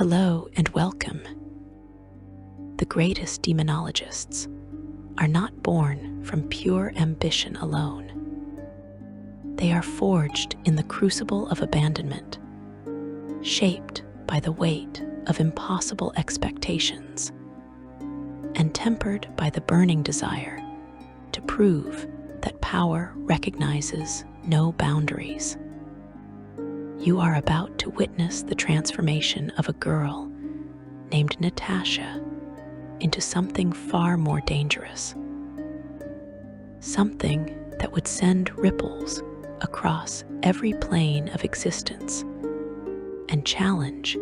Hello and welcome. The greatest demonologists are not born from pure ambition alone. They are forged in the crucible of abandonment, shaped by the weight of impossible expectations, and tempered by the burning desire to prove that power recognizes no boundaries. You are about to witness the transformation of a girl named Natasha into something far more dangerous. Something that would send ripples across every plane of existence and challenge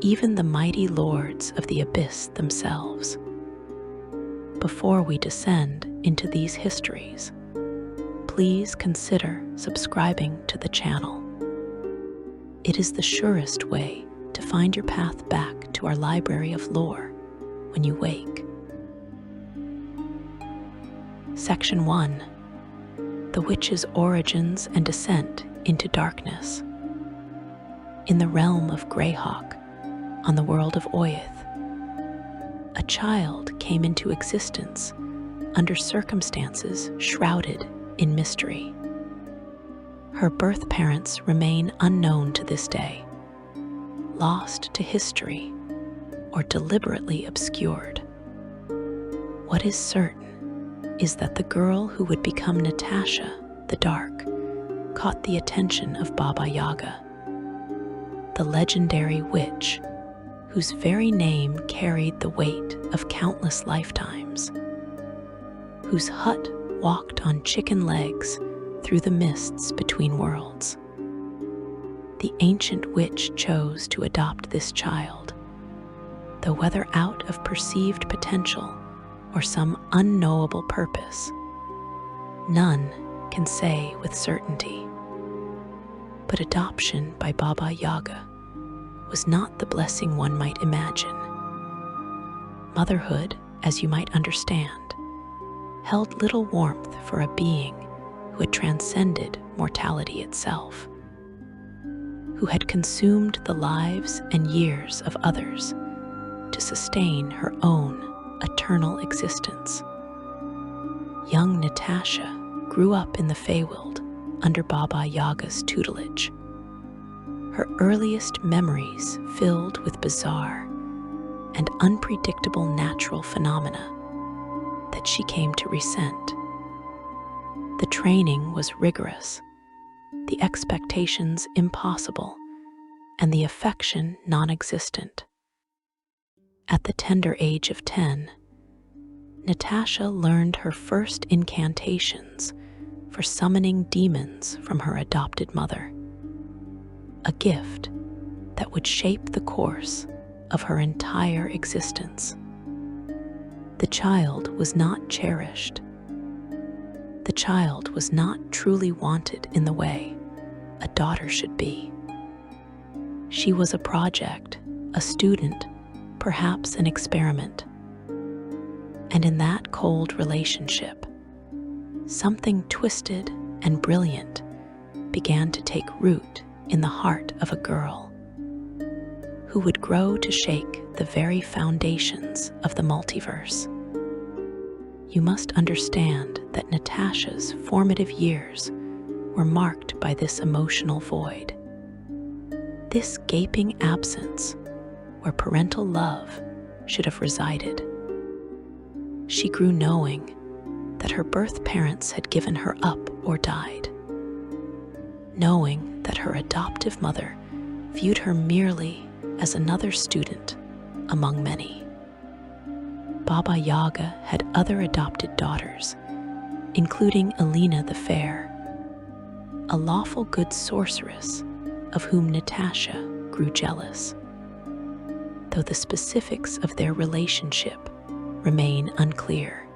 even the mighty lords of the abyss themselves. Before we descend into these histories, please consider subscribing to the channel. It is the surest way to find your path back to our library of lore when you wake. Section 1. The Witch's Origins and Descent into Darkness. In the realm of Greyhawk, on the world of Oyeth, a child came into existence under circumstances shrouded in mystery. Her birth parents remain unknown to this day, lost to history, or deliberately obscured. What is certain is that the girl who would become Natasha the Dark caught the attention of Baba Yaga, the legendary witch whose very name carried the weight of countless lifetimes, whose hut walked on chicken legs through the mists between worlds. The ancient witch chose to adopt this child, though whether out of perceived potential or some unknowable purpose, none can say with certainty. But adoption by Baba Yaga was not the blessing one might imagine. Motherhood, as you might understand, held little warmth for a being who had transcended mortality itself, who had consumed the lives and years of others to sustain her own eternal existence. Young Natasha grew up in the Feywild under Baba Yaga's tutelage, her earliest memories filled with bizarre and unpredictable natural phenomena that she came to resent. The training was rigorous, the expectations impossible, and the affection non-existent. At the tender age of 10, Natasha learned her first incantations for summoning demons from her adopted mother, a gift that would shape the course of her entire existence. The child was not cherished. The child was not truly wanted in the way a daughter should be. She was a project, a student, perhaps an experiment. And in that cold relationship, something twisted and brilliant began to take root in the heart of a girl who would grow to shake the very foundations of the multiverse. You must understand that Natasha's formative years were marked by this emotional void, this gaping absence where parental love should have resided. She grew knowing that her birth parents had given her up or died, knowing that her adoptive mother viewed her merely as another student among many. Baba Yaga had other adopted daughters, including Alina the Fair, a lawful good sorceress of whom Natasha grew jealous, though the specifics of their relationship remain unclear.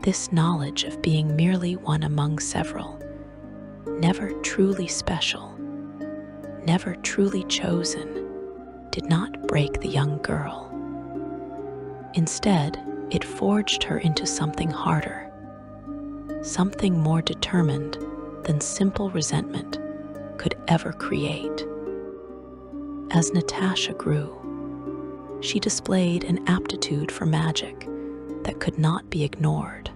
This knowledge of being merely one among several, never truly special, never truly chosen, did not break the young girl. Instead, it forged her into something harder, something more determined than simple resentment could ever create. As Natasha grew, she displayed an aptitude for magic that could not be ignored.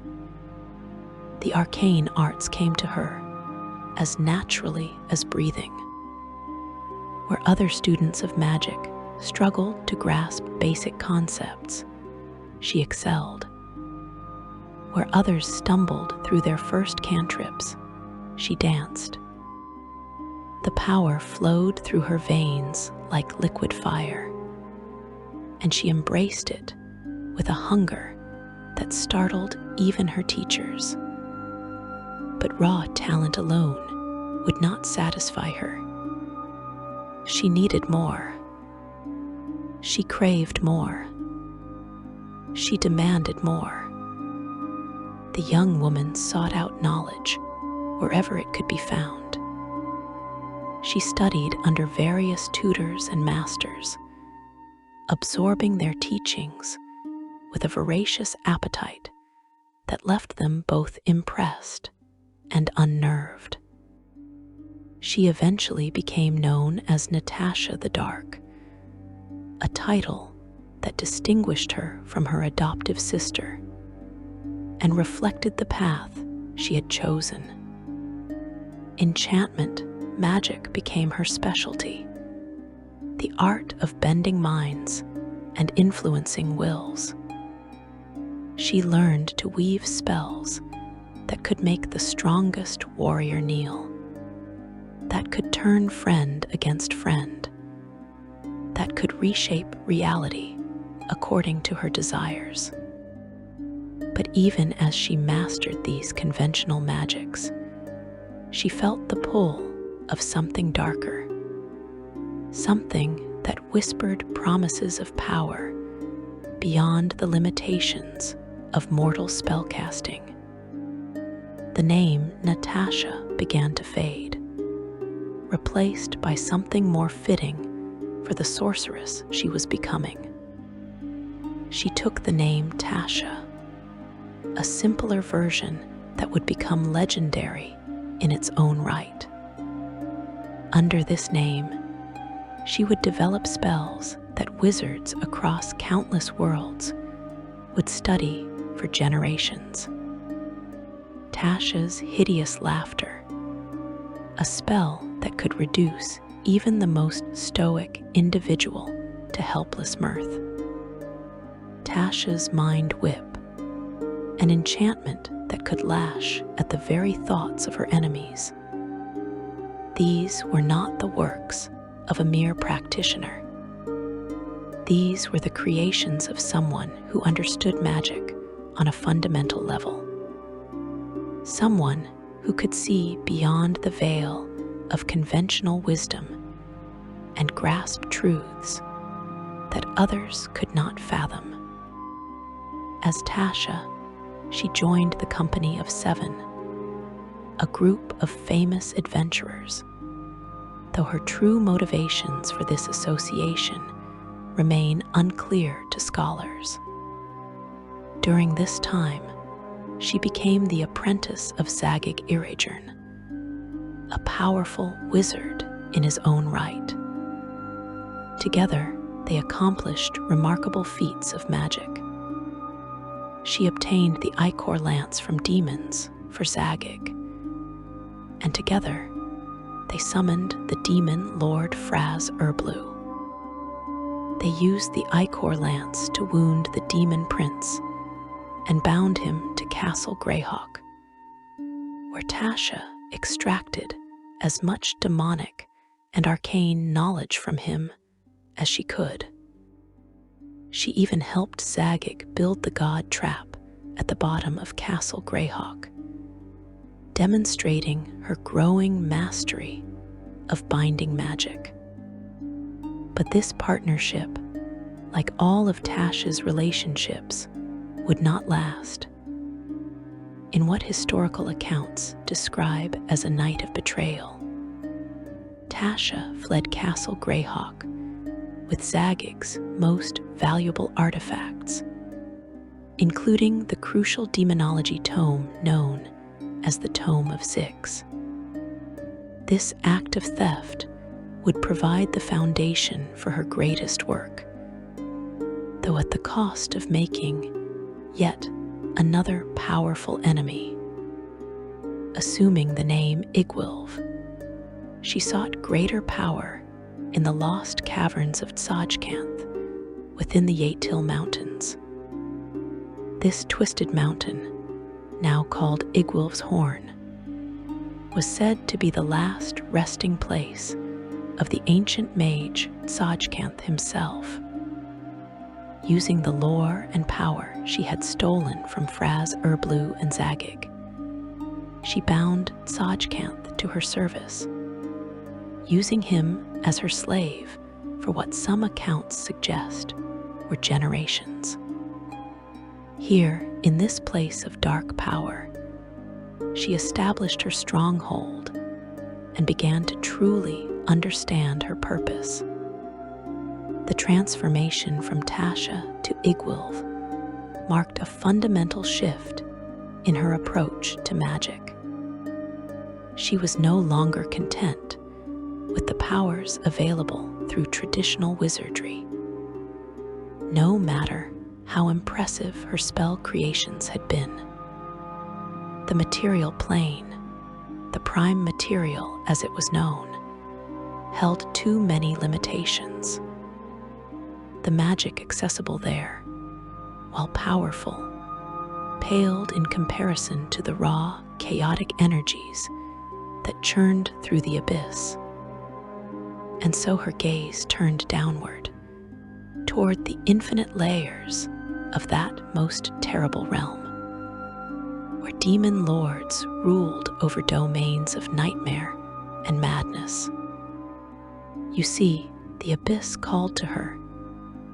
The arcane arts came to her as naturally as breathing. Where other students of magic struggled to grasp basic concepts, she excelled. Where others stumbled through their first cantrips, she danced. The power flowed through her veins like liquid fire, and she embraced it with a hunger that startled even her teachers. But raw talent alone would not satisfy her. She needed more. She craved more. She demanded more. The young woman sought out knowledge wherever it could be found. She studied under various tutors and masters, absorbing their teachings with a voracious appetite that left them both impressed and unnerved. She eventually became known as Natasha the Dark, a title that distinguished her from her adoptive sister and reflected the path she had chosen. Enchantment magic became her specialty, the art of bending minds and influencing wills. She learned to weave spells that could make the strongest warrior kneel, that could turn friend against friend, that could reshape reality according to her desires. But even as she mastered these conventional magics, she felt the pull of something darker, something that whispered promises of power beyond the limitations of mortal spellcasting. The name Natasha began to fade, replaced by something more fitting for the sorceress she was becoming. She took the name Tasha, a simpler version that would become legendary in its own right. Under this name, she would develop spells that wizards across countless worlds would study for generations. Tasha's hideous laughter, a spell that could reduce even the most stoic individual to helpless mirth. Tasha's mind whip, an enchantment that could lash at the very thoughts of her enemies. These were not the works of a mere practitioner. These were the creations of someone who understood magic on a fundamental level. Someone who could see beyond the veil of conventional wisdom and grasp truths that others could not fathom. As Tasha, she joined the company of 7, a group of famous adventurers, though her true motivations for this association remain unclear to scholars. During this time, she became the apprentice of Zagig Iggwilv, a powerful wizard in his own right. Together, they accomplished remarkable feats of magic. She obtained the ichor lance from demons for Zagig, and together they summoned the demon Lord Fraz Erblu. They used the ichor lance to wound the demon prince and bound him to Castle Greyhawk, where Tasha extracted as much demonic and arcane knowledge from him as she could. She even helped Zagig build the god trap at the bottom of Castle Greyhawk, demonstrating her growing mastery of binding magic. But this partnership, like all of Tasha's relationships, would not last. In what historical accounts describe as a night of betrayal, Tasha fled Castle Greyhawk with Zagig's most valuable artifacts, including the crucial demonology tome known as the Tome of Six. This act of theft would provide the foundation for her greatest work, though at the cost of making yet another powerful enemy. Assuming the name Iggwilv, she sought greater power in the lost caverns of Graz'zt within the Yatil Mountains. This twisted mountain, now called Iggwilv's Horn, was said to be the last resting place of the ancient mage Graz'zt himself. Using the lore and power she had stolen from Fraz Erblu and Zagig, she bound Graz'zt to her service, using him as her slave for what some accounts suggest were generations. Here, in this place of dark power, she established her stronghold and began to truly understand her purpose. The transformation from Tasha to Iggwilv marked a fundamental shift in her approach to magic. She was no longer content with the powers available through traditional wizardry. No matter how impressive her spell creations had been, the material plane, the prime material as it was known, held too many limitations. The magic accessible there, while powerful, paled in comparison to the raw, chaotic energies that churned through the abyss. And so her gaze turned downward, toward the infinite layers of that most terrible realm, where demon lords ruled over domains of nightmare and madness. You see, the abyss called to her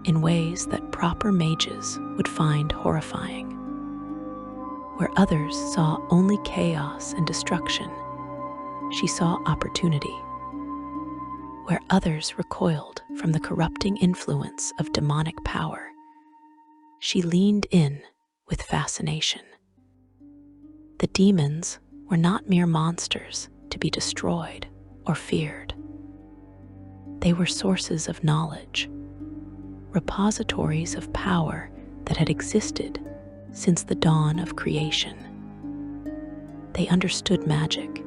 in ways that proper mages would find horrifying. Where others saw only chaos and destruction, she saw opportunity. Where others recoiled from the corrupting influence of demonic power, she leaned in with fascination. The demons were not mere monsters to be destroyed or feared. They were sources of knowledge, repositories of power that had existed since the dawn of creation. They understood magic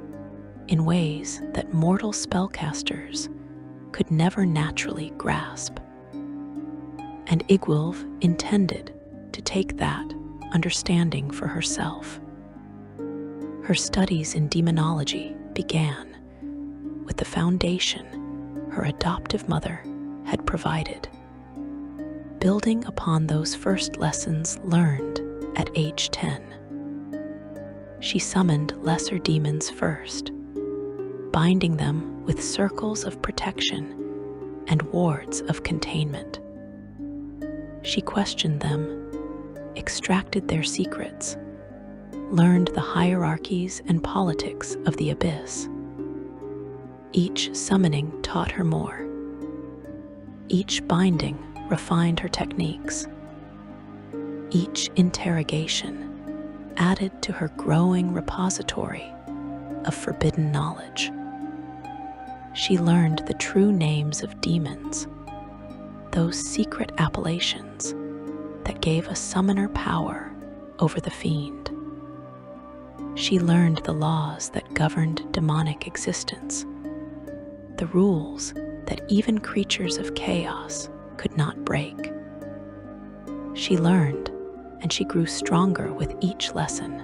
in ways that mortal spellcasters could never naturally grasp. And Iggwilv intended to take that understanding for herself. Her studies in demonology began with the foundation her adoptive mother had provided. Building upon those first lessons learned at age 10, she summoned lesser demons first, binding them with circles of protection and wards of containment. She questioned them, extracted their secrets, learned the hierarchies and politics of the abyss. Each summoning taught her more. Each binding refined her techniques. Each interrogation added to her growing repository of forbidden knowledge. She learned the true names of demons, those secret appellations that gave a summoner power over the fiend. She learned the laws that governed demonic existence, the rules that even creatures of chaos could not break. She learned, and she grew stronger with each lesson.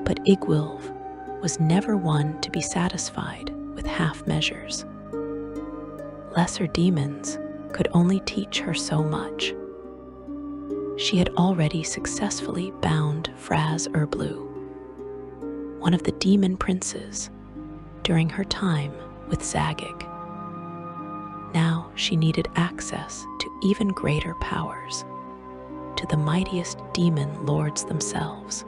But Iggwilv was never one to be satisfied with half measures. Lesser demons could only teach her so much. She had already successfully bound Fraz Erblu, one of the demon princes, during her time with Zagig. Now she needed access to even greater powers, to the mightiest demon lords themselves.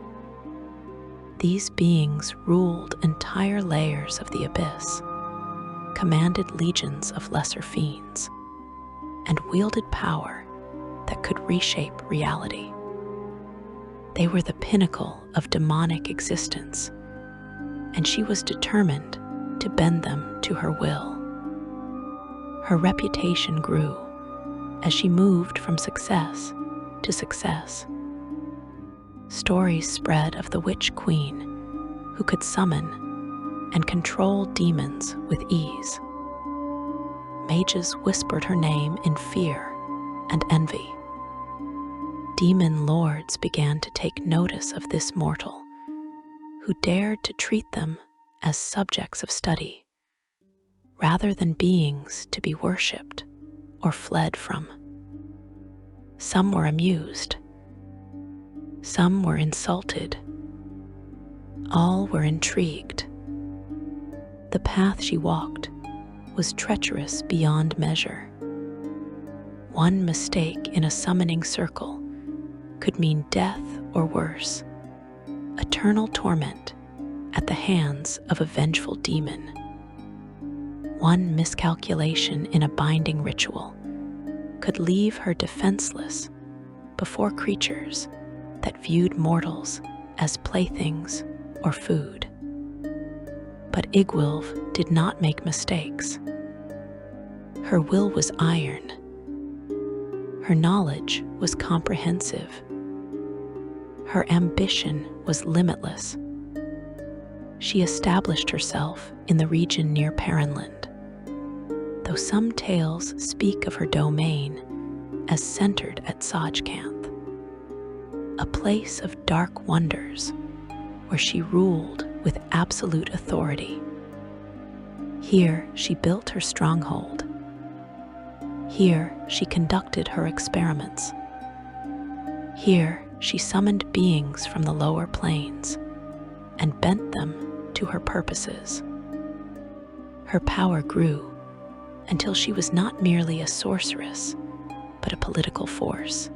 These beings ruled entire layers of the abyss, commanded legions of lesser fiends, and wielded power that could reshape reality. They were the pinnacle of demonic existence, and she was determined to bend them to her will. Her reputation grew as she moved from success to success. Stories spread of the witch queen who could summon and control demons with ease. Mages whispered her name in fear and envy. Demon lords began to take notice of this mortal, who dared to treat them as subjects of study, rather than beings to be worshipped or fled from. Some were amused, some were insulted, all were intrigued. The path she walked was treacherous beyond measure. One mistake in a summoning circle could mean death or worse, eternal torment at the hands of a vengeful demon. One miscalculation in a binding ritual could leave her defenseless before creatures that viewed mortals as playthings or food. But Iggwilv did not make mistakes. Her will was iron. Her knowledge was comprehensive. Her ambition was limitless. She established herself in the region near Perrinland, though some tales speak of her domain as centered at Sajkanth, a place of dark wonders where she ruled with absolute authority. Here she built her stronghold. Here she conducted her experiments. Here she summoned beings from the lower planes and bent them to her purposes. Her power grew until she was not merely a sorceress, but a political force.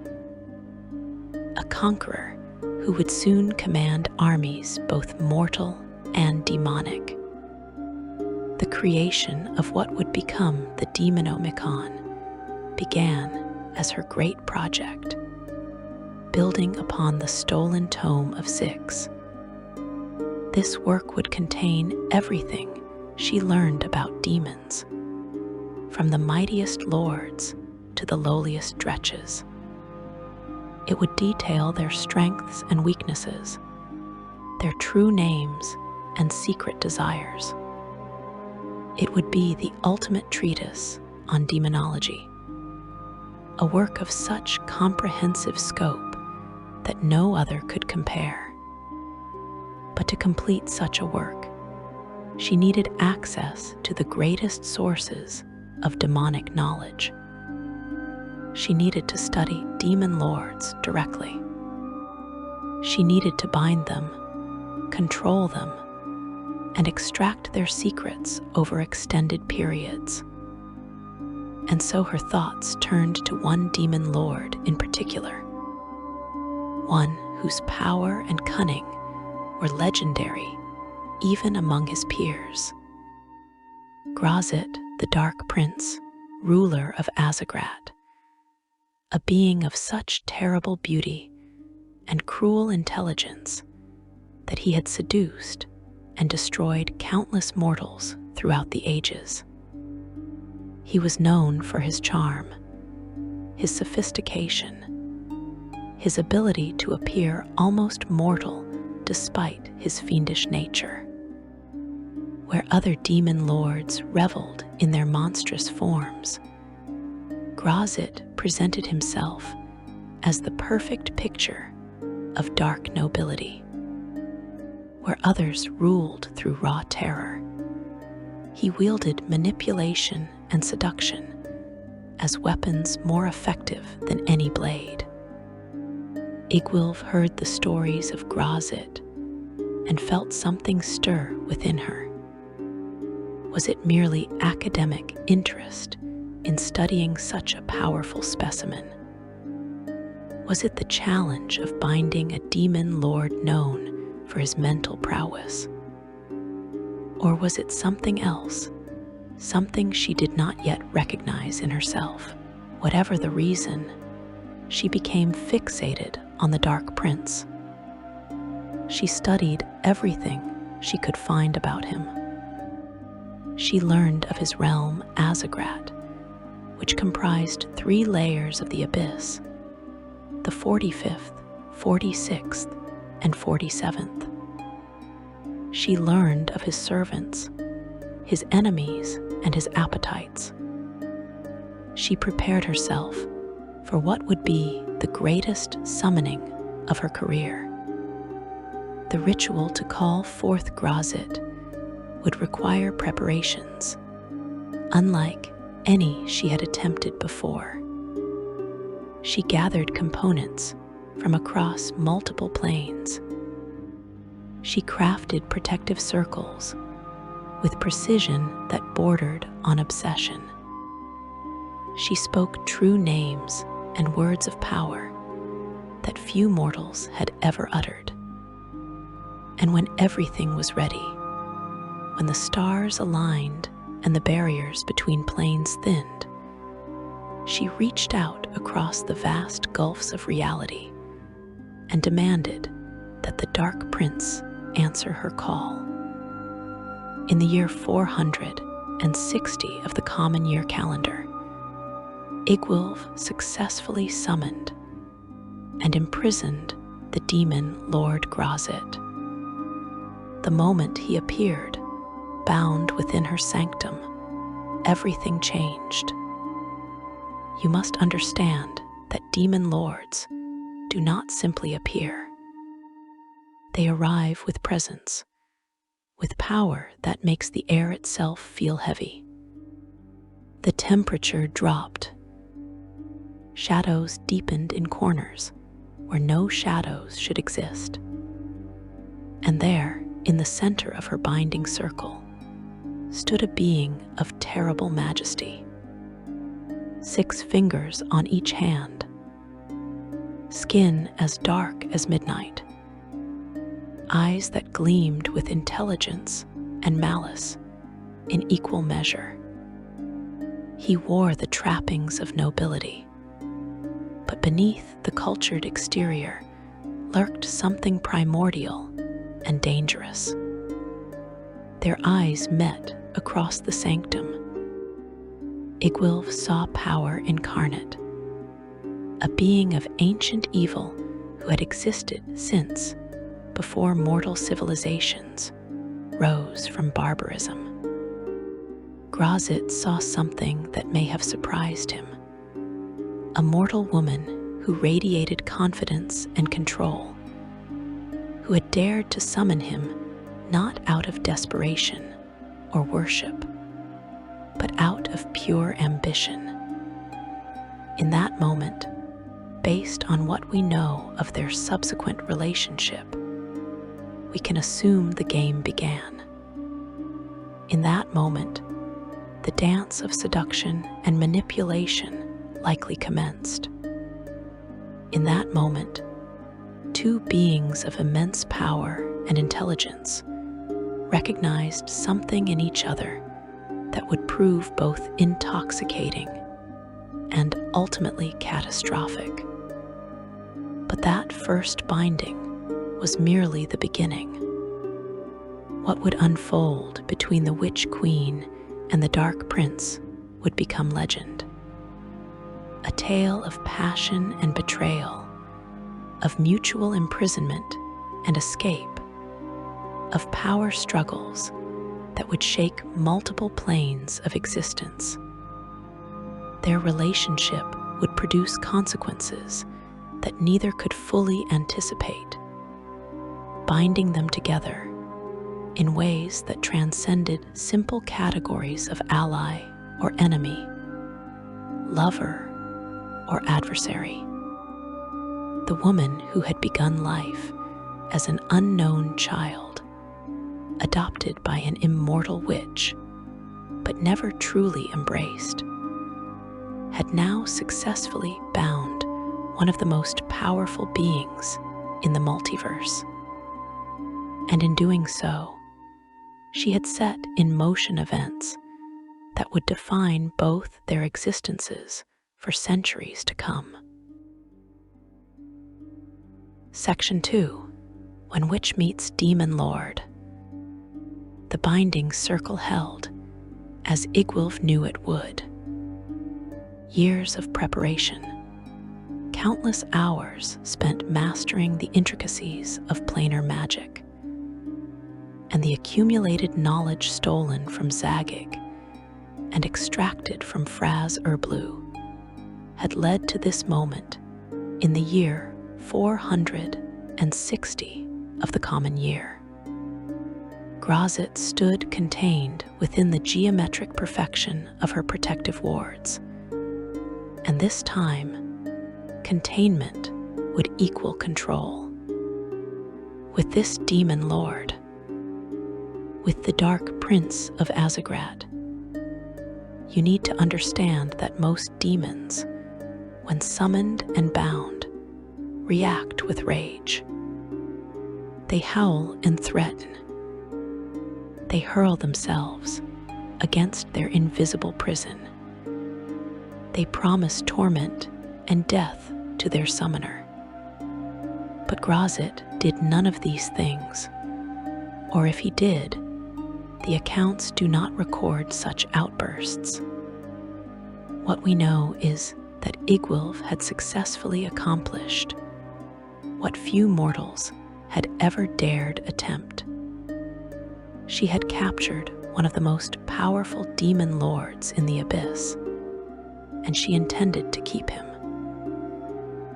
A conqueror who would soon command armies both mortal and demonic. The creation of what would become the Demonomicon began as her great project, building upon the stolen tome of Zyx. This work would contain everything she learned about demons, from the mightiest lords to the lowliest dretches. It would detail their strengths and weaknesses, their true names and secret desires. It would be the ultimate treatise on demonology, a work of such comprehensive scope that no other could compare. But to complete such a work, she needed access to the greatest sources of demonic knowledge. She needed to study demon lords directly. She needed to bind them, control them, and extract their secrets over extended periods. And so her thoughts turned to one demon lord in particular, one whose power and cunning were legendary even among his peers. Graz'zt, the Dark Prince, ruler of Azagrat, a being of such terrible beauty and cruel intelligence that he had seduced and destroyed countless mortals throughout the ages. He was known for his charm, his sophistication, his ability to appear almost mortal despite his fiendish nature. Where other demon lords reveled in their monstrous forms, Graz'zt presented himself as the perfect picture of dark nobility. Where others ruled through raw terror, he wielded manipulation and seduction as weapons more effective than any blade. Iggwilv heard the stories of Graz'zt and felt something stir within her. Was it merely academic interest in studying such a powerful specimen? Was it the challenge of binding a demon lord known for his mental prowess? Or was it something else, something she did not yet recognize in herself? Whatever the reason, she became fixated on the Dark Prince. She studied everything she could find about him. She learned of his realm, Azagrat, which comprised 3 layers of the abyss: the 45th, 46th, and 47th. She learned of his servants, his enemies, and his appetites. She prepared herself for what would be the greatest summoning of her career. The ritual to call forth Graz'zt would require preparations, unlike any she had attempted before. She gathered components from across multiple planes. She crafted protective circles with precision that bordered on obsession. She spoke true names and words of power that few mortals had ever uttered. And when everything was ready, when the stars aligned and the barriers between planes thinned, she reached out across the vast gulfs of reality and demanded that the Dark Prince answer her call. In the year 460 of the common year calendar, Iggwilv successfully summoned and imprisoned the demon Lord Graz'zt. The moment he appeared, bound within her sanctum, everything changed. You must understand that demon lords do not simply appear. They arrive with presence, with power that makes the air itself feel heavy. The temperature dropped. Shadows deepened in corners where no shadows should exist. And there, in the center of her binding circle, stood a being of terrible majesty. 6 fingers on each hand, skin as dark as midnight, eyes that gleamed with intelligence and malice in equal measure. He wore the trappings of nobility, but beneath the cultured exterior lurked something primordial and dangerous. Their eyes met across the sanctum. Iggwilv saw power incarnate, a being of ancient evil who had existed since before mortal civilizations rose from barbarism. Graz'zt saw something that may have surprised him: a mortal woman who radiated confidence and control, who had dared to summon him not out of desperation or worship, but out of pure ambition. In that moment, based on what we know of their subsequent relationship, we can assume the game began. In that moment, the dance of seduction and manipulation likely commenced. In that moment, 2 beings of immense power and intelligence recognized something in each other that would prove both intoxicating and ultimately catastrophic. But that first binding was merely the beginning. What would unfold between the Witch Queen and the Dark Prince would become legend. A tale of passion and betrayal, of mutual imprisonment and escape, of power struggles that would shake multiple planes of existence. Their relationship would produce consequences that neither could fully anticipate, binding them together in ways that transcended simple categories of ally or enemy, lover or adversary. The woman who had begun life as an unknown child, adopted by an immortal witch, but never truly embraced, had now successfully bound one of the most powerful beings in the multiverse. And in doing so, she had set in motion events that would define both their existences for centuries to come. Section 2. When Witch Meets Demon Lord. The binding circle held, as Iggwilv knew it would. years of preparation, countless hours spent mastering the intricacies of planar magic, and the accumulated knowledge stolen from Zagig and extracted from Fraz Erblu had led to this moment in the year 460 of the Common Year. Graz'zt stood contained within the geometric perfection of her protective wards, and this time, containment would equal control. With this demon lord, with the Dark Prince of Azagrad, you need to understand that most demons, when summoned and bound, react with rage. They howl and threaten. They hurl themselves against their invisible prison. They promise torment and death to their summoner. But Graz'zt did none of these things, or if he did, the accounts do not record such outbursts. What we know is that Iggwilv had successfully accomplished what few mortals had ever dared attempt. She had captured one of the most powerful demon lords in the abyss, and she intended to keep him.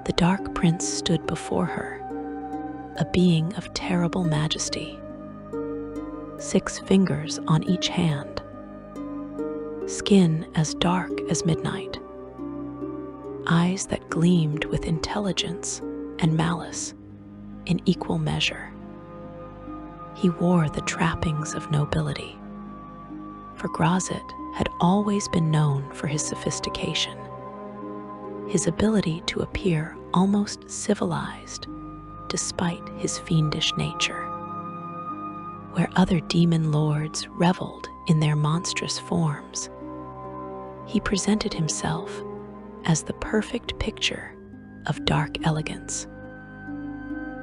The Dark Prince stood before her, a being of terrible majesty, 6 fingers on each hand, skin as dark as midnight, eyes that gleamed with intelligence and malice in equal measure. He wore the trappings of nobility, for Graz'zt had always been known for his sophistication, his ability to appear almost civilized despite his fiendish nature. Where other demon lords reveled in their monstrous forms, he presented himself as the perfect picture of dark elegance.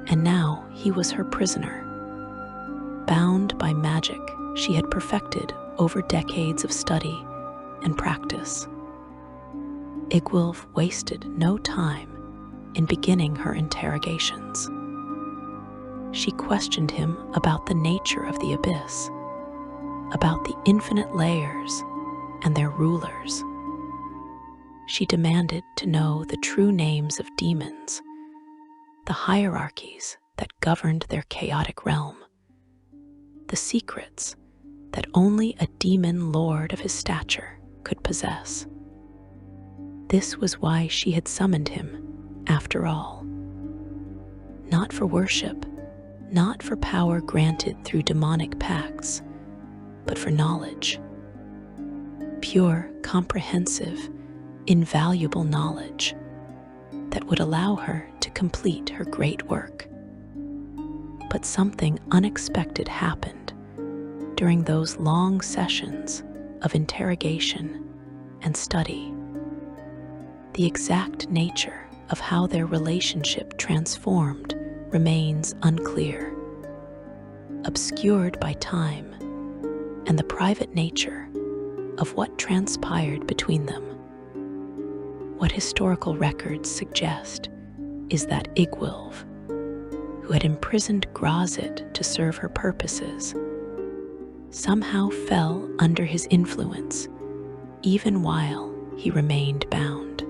And now he was her prisoner, bound by magic she had perfected over decades of study and practice. Iggwilv wasted no time in beginning her interrogations. She questioned him about the nature of the abyss, about the infinite layers and their rulers. She demanded to know the true names of demons, the hierarchies that governed their chaotic realm, the secrets that only a demon lord of his stature could possess. This was why she had summoned him, after all. Not for worship, not for power granted through demonic pacts, but for knowledge. Pure, comprehensive, invaluable knowledge that would allow her to complete her great work. But something unexpected happened during those long sessions of interrogation and study. The exact nature of how their relationship transformed remains unclear, obscured by time and the private nature of what transpired between them. What historical records suggest is that Iggwilv, who had imprisoned Graz'zt to serve her purposes, somehow fell under his influence even while he remained bound.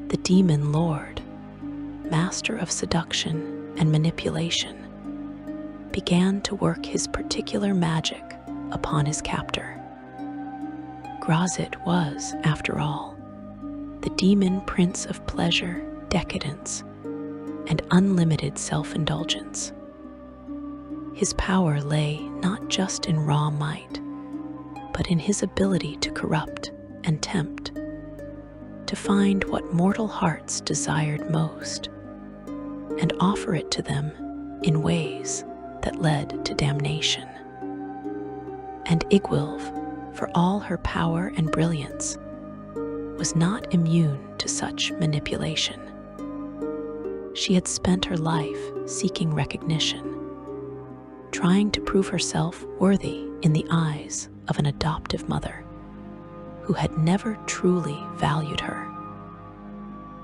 The demon lord, master of seduction and manipulation, began to work his particular magic upon his captor. Graz'zt was, after all, the demon prince of pleasure, decadence, and unlimited self-indulgence. His power lay not just in raw might, but in his ability to corrupt and tempt, to find what mortal hearts desired most, and offer it to them in ways that led to damnation. And Iggwilv, for all her power and brilliance, was not immune to such manipulation. She had spent her life seeking recognition, trying to prove herself worthy in the eyes of an adoptive mother who had never truly valued her.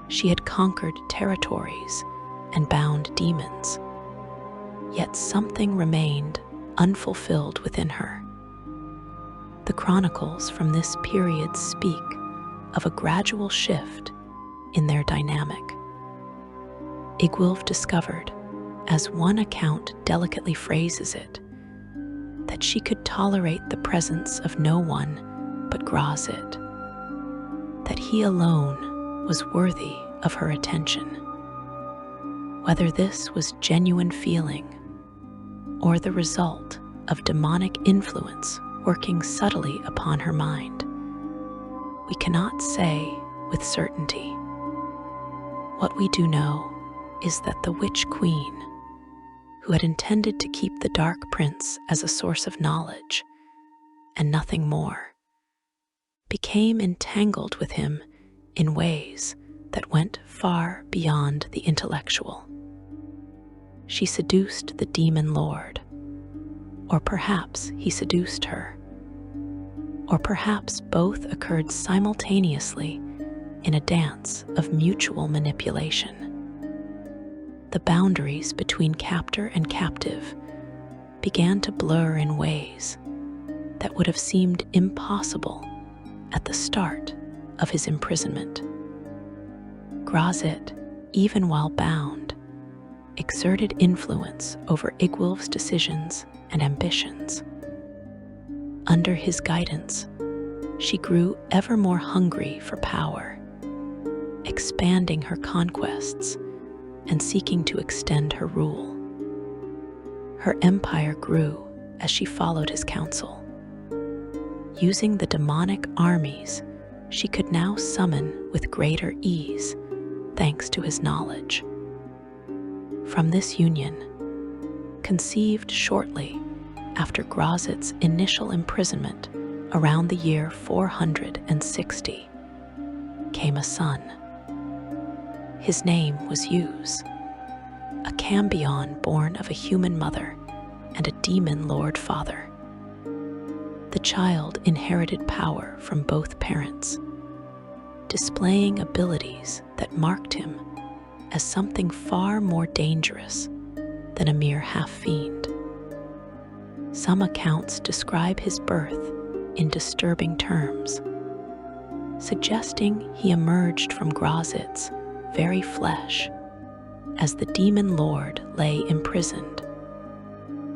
She had conquered territories and bound demons, yet something remained unfulfilled within her. The chronicles from this period speak of a gradual shift in their dynamic. Iggwilv discovered, as one account delicately phrases it, that she could tolerate the presence of no one but Graz'zt, that he alone was worthy of her attention. Whether this was genuine feeling or the result of demonic influence working subtly upon her mind, we cannot say with certainty. What we do know is that the Witch Queen, who had intended to keep the Dark Prince as a source of knowledge and nothing more, became entangled with him in ways that went far beyond the intellectual. She seduced the demon lord, or perhaps he seduced her, or perhaps both occurred simultaneously in a dance of mutual manipulation. The boundaries between captor and captive began to blur in ways that would have seemed impossible at the start of his imprisonment. Graz'zt, even while bound, exerted influence over Iggwilv's decisions and ambitions. Under his guidance, she grew ever more hungry for power, expanding her conquests and seeking to extend her rule. Her empire grew as she followed his counsel. Using the demonic armies she could now summon with greater ease thanks to his knowledge. From this union, conceived shortly after Graz'zt's initial imprisonment around the year 460, came a son. His name was Iggwilv, a cambion born of a human mother and a demon lord father. The child inherited power from both parents, displaying abilities that marked him as something far more dangerous than a mere half-fiend. Some accounts describe his birth in disturbing terms, suggesting he emerged from Graz'zt's very flesh as the demon lord lay imprisoned,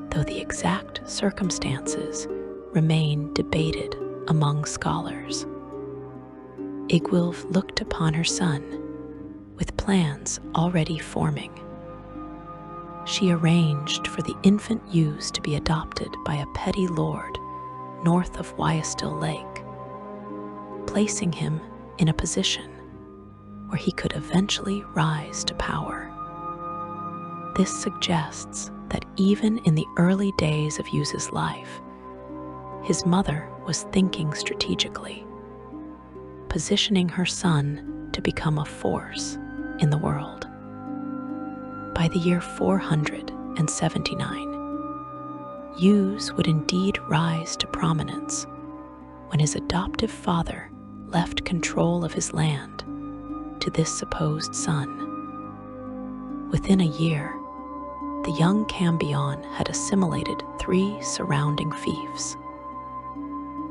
though the exact circumstances remain debated among scholars. Iggwilv looked upon her son with plans already forming. She arranged for the infant Iggwilv to be adopted by a petty lord north of Wyestill Lake, placing him in a position where he could eventually rise to power. This suggests that even in the early days of Iggwilv's life, his mother was thinking strategically, positioning her son to become a force in the world. By the year 479, Iggwilv would indeed rise to prominence when his adoptive father left control of his land to this supposed son. Within a year, the young cambion had assimilated 3 surrounding fiefs,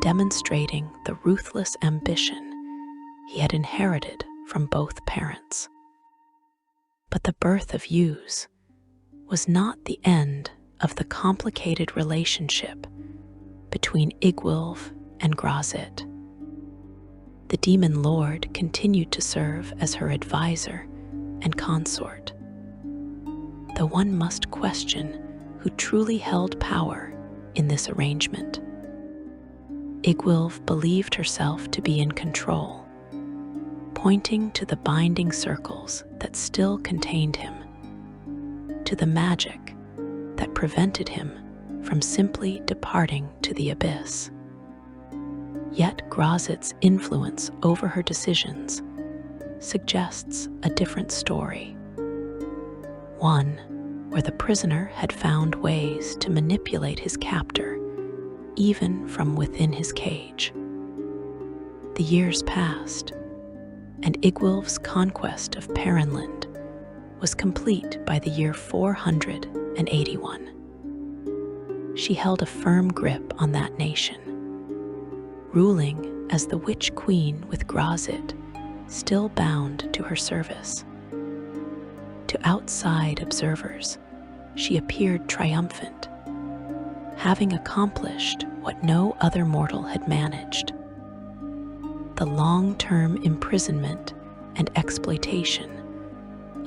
demonstrating the ruthless ambition he had inherited from both parents. But the birth of Iggwilv was not the end of the complicated relationship between Iggwilv and Graz'zt. The demon lord continued to serve as her advisor and consort. Though one must question who truly held power in this arrangement. Iggwilv believed herself to be in control, pointing to the binding circles that still contained him, to the magic that prevented him from simply departing to the abyss. Yet Graz'zt's influence over her decisions suggests a different story. One where the prisoner had found ways to manipulate his captor even from within his cage. The years passed, and Iggwilv's conquest of Perrinland was complete by the year 481. She held a firm grip on that nation, ruling as the Witch Queen with Graz'zt still bound to her service. To outside observers, she appeared triumphant, having accomplished what no other mortal had managed: the long-term imprisonment and exploitation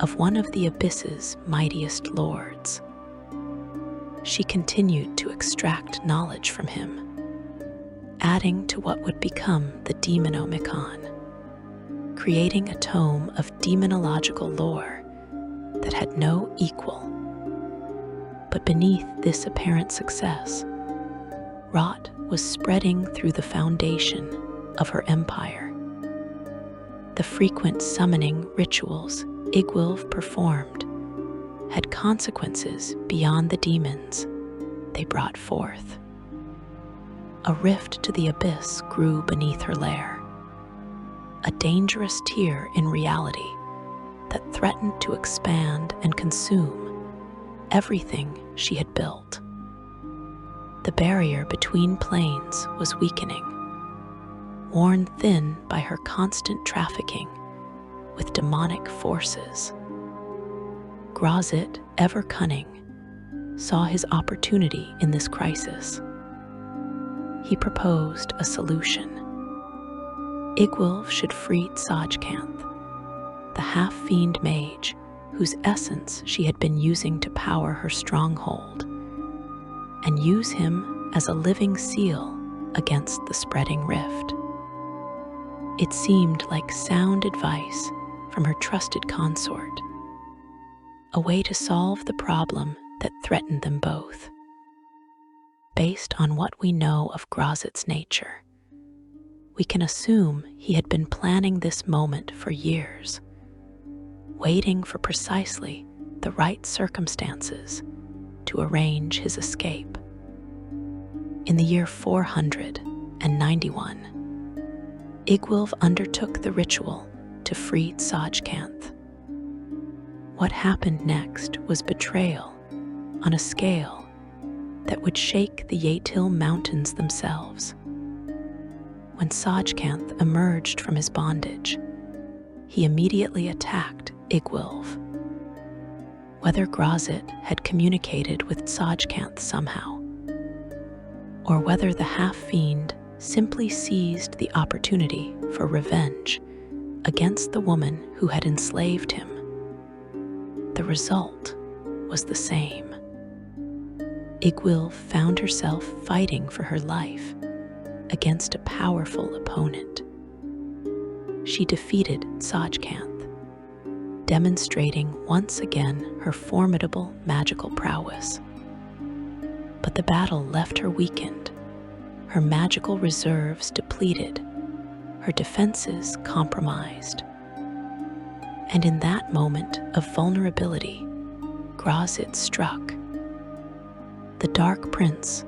of one of the Abyss's mightiest lords. She continued to extract knowledge from him, adding to what would become the Demonomicon, creating a tome of demonological lore that had no equal. But beneath this apparent success, rot was spreading through the foundation of her empire. The frequent summoning rituals Iggwilv performed had consequences beyond the demons they brought forth. A rift to the abyss grew beneath her lair, a dangerous tier in reality that threatened to expand and consume everything she had built. The barrier between planes was weakening, worn thin by her constant trafficking with demonic forces. Graz'zt, ever cunning, saw his opportunity in this crisis. He proposed a solution. Iggwilv should free Tsajcanth, the half-fiend mage whose essence she had been using to power her stronghold, and use him as a living seal against the spreading rift. It seemed like sound advice from her trusted consort, a way to solve the problem that threatened them both. Based on what we know of Graz'zt's nature, we can assume he had been planning this moment for years, waiting for precisely the right circumstances to arrange his escape. In the year 491, Iggwilv undertook the ritual to free Tsajcanth. What happened next was betrayal on a scale that would shake the Yatil Mountains themselves. When Tsajcanth emerged from his bondage, he immediately attacked Iggwilv. Whether Graz'zt had communicated with Tsajcanth somehow, or whether the half-fiend simply seized the opportunity for revenge against the woman who had enslaved him, the result was the same. Iggwilv found herself fighting for her life against a powerful opponent. She defeated Tsajcanth, demonstrating once again her formidable magical prowess. But the battle left her weakened, her magical reserves depleted, her defenses compromised. And in that moment of vulnerability, Graz'zt struck. The Dark Prince,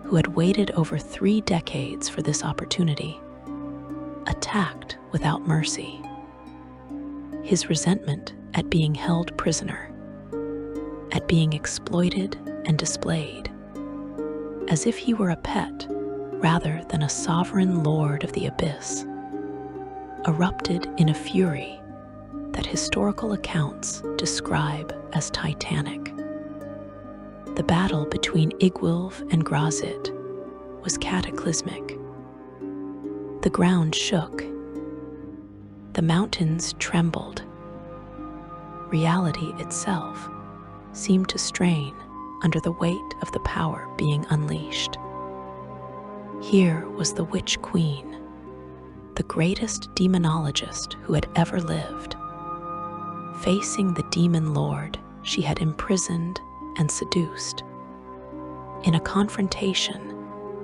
who had waited over 3 decades for this opportunity, attacked without mercy. His resentment at being held prisoner, at being exploited and displayed, as if he were a pet rather than a sovereign lord of the abyss, erupted in a fury that historical accounts describe as titanic. The battle between Iggwilv and Graz'zt was cataclysmic. The ground shook. The mountains trembled. Reality itself seemed to strain under the weight of the power being unleashed. Here was the Witch Queen, the greatest demonologist who had ever lived, facing the demon lord she had imprisoned and seduced, in a confrontation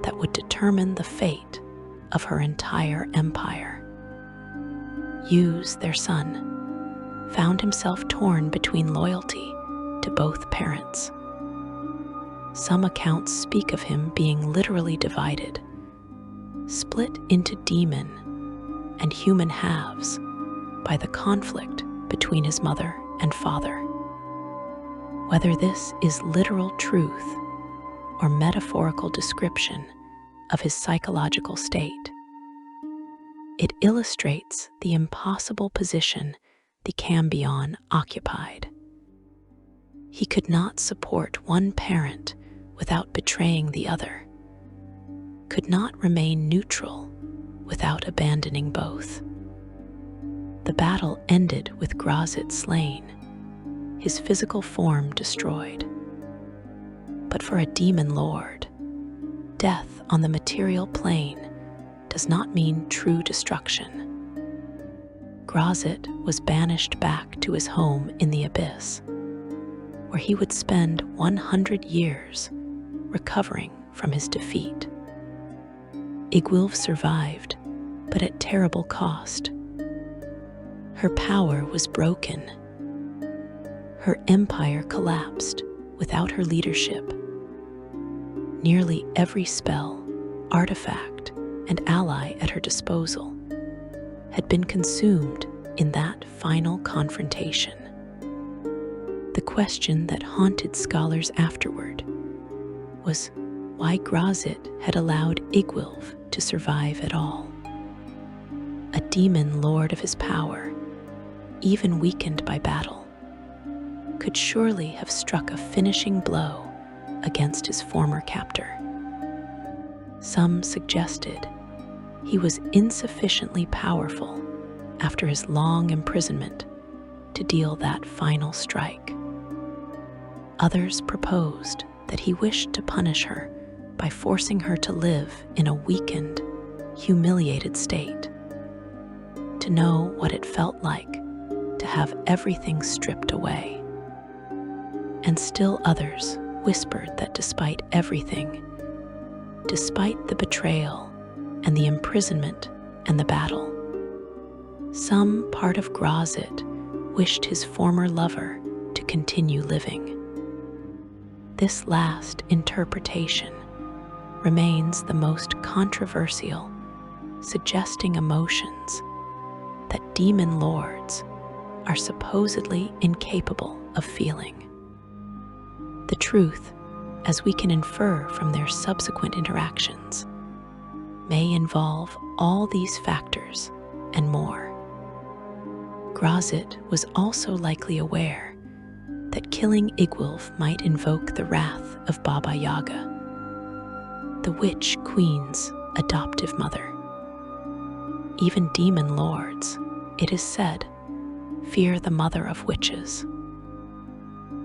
that would determine the fate of her entire empire. Yuz, their son, found himself torn between loyalty to both parents. Some accounts speak of him being literally divided, split into demon and human halves by the conflict between his mother and father. Whether this is literal truth or metaphorical description of his psychological state, it illustrates the impossible position the Cambion occupied. He could not support one parent without betraying the other, could not remain neutral without abandoning both. The battle ended with Graz'zt slain, his physical form destroyed. But for a demon lord, death on the material plane does not mean true destruction. Graz'zt was banished back to his home in the abyss, where he would spend 100 years recovering from his defeat. Iggwilv survived, but at terrible cost. Her power was broken. Her empire collapsed without her leadership. Nearly every spell, artifact, and ally at her disposal had been consumed in that final confrontation. The question that haunted scholars afterward was why Graz'zt had allowed Iggwilv to survive at all. A demon lord of his power, even weakened by battle, could surely have struck a finishing blow against his former captor. Some suggested he was insufficiently powerful after his long imprisonment to deal that final strike. Others proposed that he wished to punish her by forcing her to live in a weakened, humiliated state, to know what it felt like to have everything stripped away. And still others whispered that despite everything, despite the betrayal and the imprisonment and the battle, some part of Graz'zt wished his former lover to continue living. This last interpretation remains the most controversial, suggesting emotions that demon lords are supposedly incapable of feeling. The truth, as we can infer from their subsequent interactions, may involve all these factors and more. Graz'zt was also likely aware that killing Iggwilv might invoke the wrath of Baba Yaga, the witch queen's adoptive mother. Even demon lords, it is said, fear the mother of witches.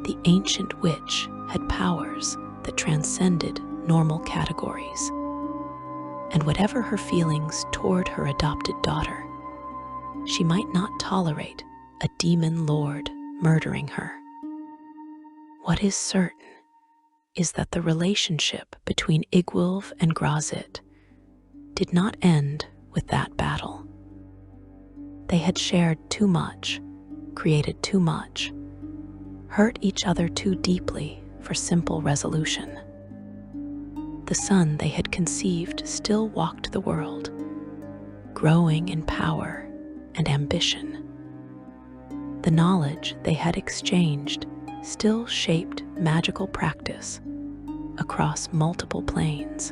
The ancient witch had powers that transcended normal categories, and whatever her feelings toward her adopted daughter, she might not tolerate a demon lord murdering her. What is certain is that the relationship between Iggwilv and Graz'zt did not end with that battle. They had shared too much, created too much, hurt each other too deeply for simple resolution. The son they had conceived still walked the world, growing in power and ambition. The knowledge they had exchanged still shaped magical practice across multiple planes.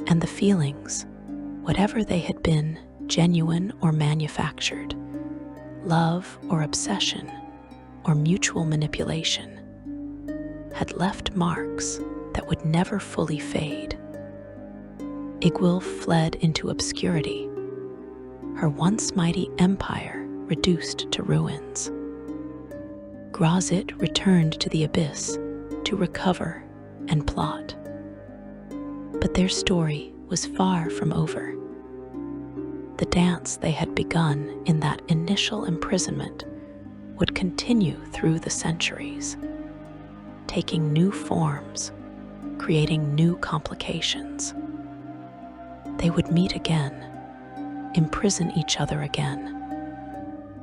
And the feelings, whatever they had been, genuine or manufactured, love or obsession or mutual manipulation, had left marks that would never fully fade. Iggwilv fled into obscurity, her once mighty empire reduced to ruins. Graz'zt returned to the abyss to recover and plot. But their story was far from over. The dance they had begun in that initial imprisonment would continue through the centuries, taking new forms, creating new complications. They would meet again, imprison each other again,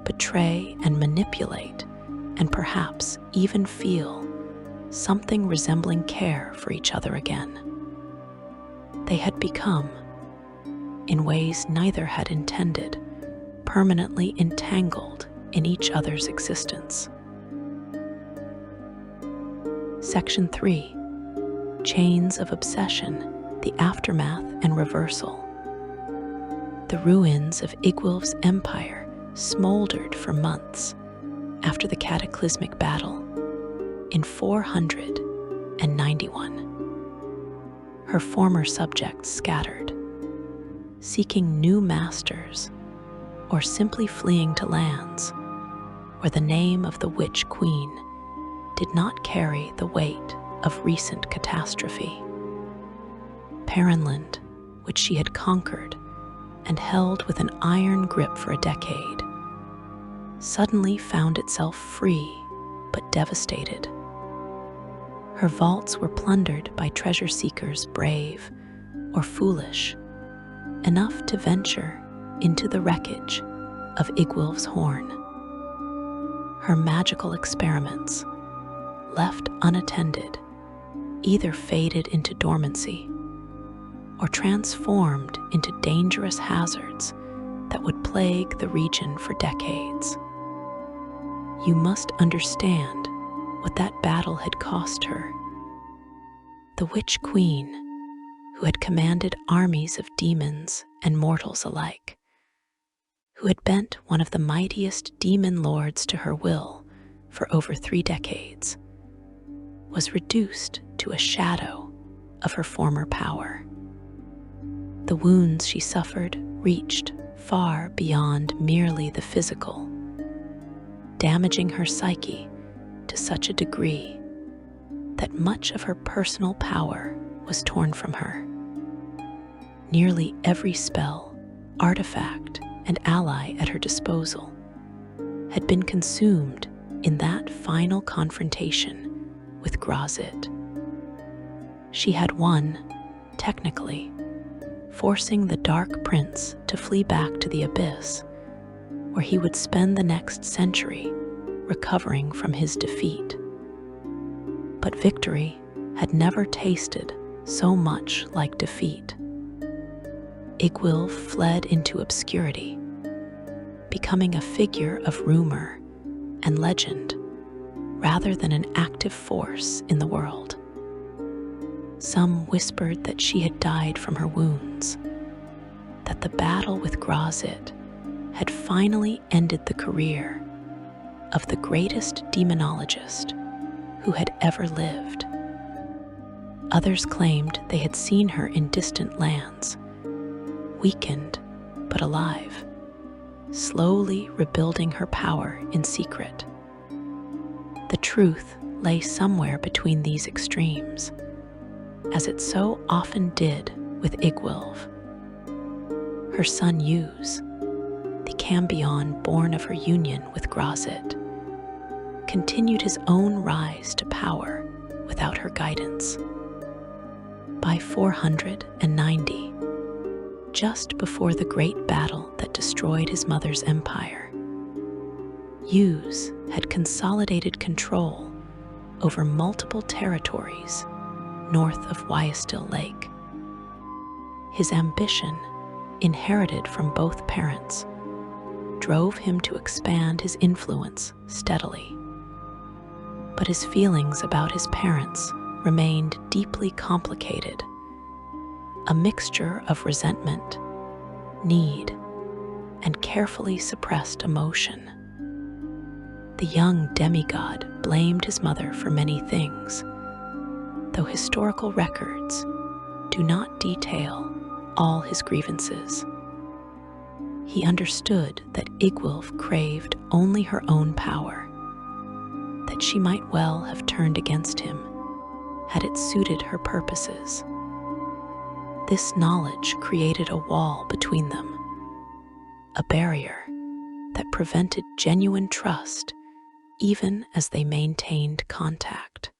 betray and manipulate, and perhaps even feel something resembling care for each other again. They had become in ways neither had intended, permanently entangled in each other's existence. Section 3. Chains of Obsession, the Aftermath and Reversal. The ruins of Iggwilv's empire smoldered for months after the cataclysmic battle in 491. Her former subjects scattered, seeking new masters or simply fleeing to lands where the name of the Witch Queen did not carry the weight of recent catastrophe. Perrinland, which she had conquered and held with an iron grip for a decade, suddenly found itself free but devastated. Her vaults were plundered by treasure seekers brave or foolish enough to venture into the wreckage of Iggwilv's horn. Her magical experiments, left unattended, either faded into dormancy or transformed into dangerous hazards that would plague the region for decades. You must understand what that battle had cost her. The Witch Queen, who had commanded armies of demons and mortals alike, who had bent one of the mightiest demon lords to her will for over 3 decades, was reduced to a shadow of her former power. The wounds she suffered reached far beyond merely the physical, damaging her psyche to such a degree that much of her personal power was torn from her. Nearly every spell, artifact, and ally at her disposal had been consumed in that final confrontation with Graz'zt. She had won, technically, forcing the Dark Prince to flee back to the Abyss, where he would spend the next century recovering from his defeat. But victory had never tasted so much like defeat. Iggwilv fled into obscurity, becoming a figure of rumor and legend rather than an active force in the world. Some whispered that she had died from her wounds, that the battle with Graz'zt had finally ended the career of the greatest demonologist who had ever lived. Others claimed they had seen her in distant lands, weakened but alive, slowly rebuilding her power in secret. The truth lay somewhere between these extremes, as it so often did with Iggwilv. Her son Yuz, the Cambion born of her union with Graz'zt, continued his own rise to power without her guidance. By 490, just before the great battle that destroyed his mother's empire, Yuz had consolidated control over multiple territories north of Wyestill Lake. His ambition, inherited from both parents, drove him to expand his influence steadily. But his feelings about his parents remained deeply complicated, a mixture of resentment, need, and carefully suppressed emotion. The young demigod blamed his mother for many things, though historical records do not detail all his grievances. He understood that Iggwilv craved only her own power, that she might well have turned against him had it suited her purposes. This knowledge created a wall between them, a barrier that prevented genuine trust even as they maintained contact.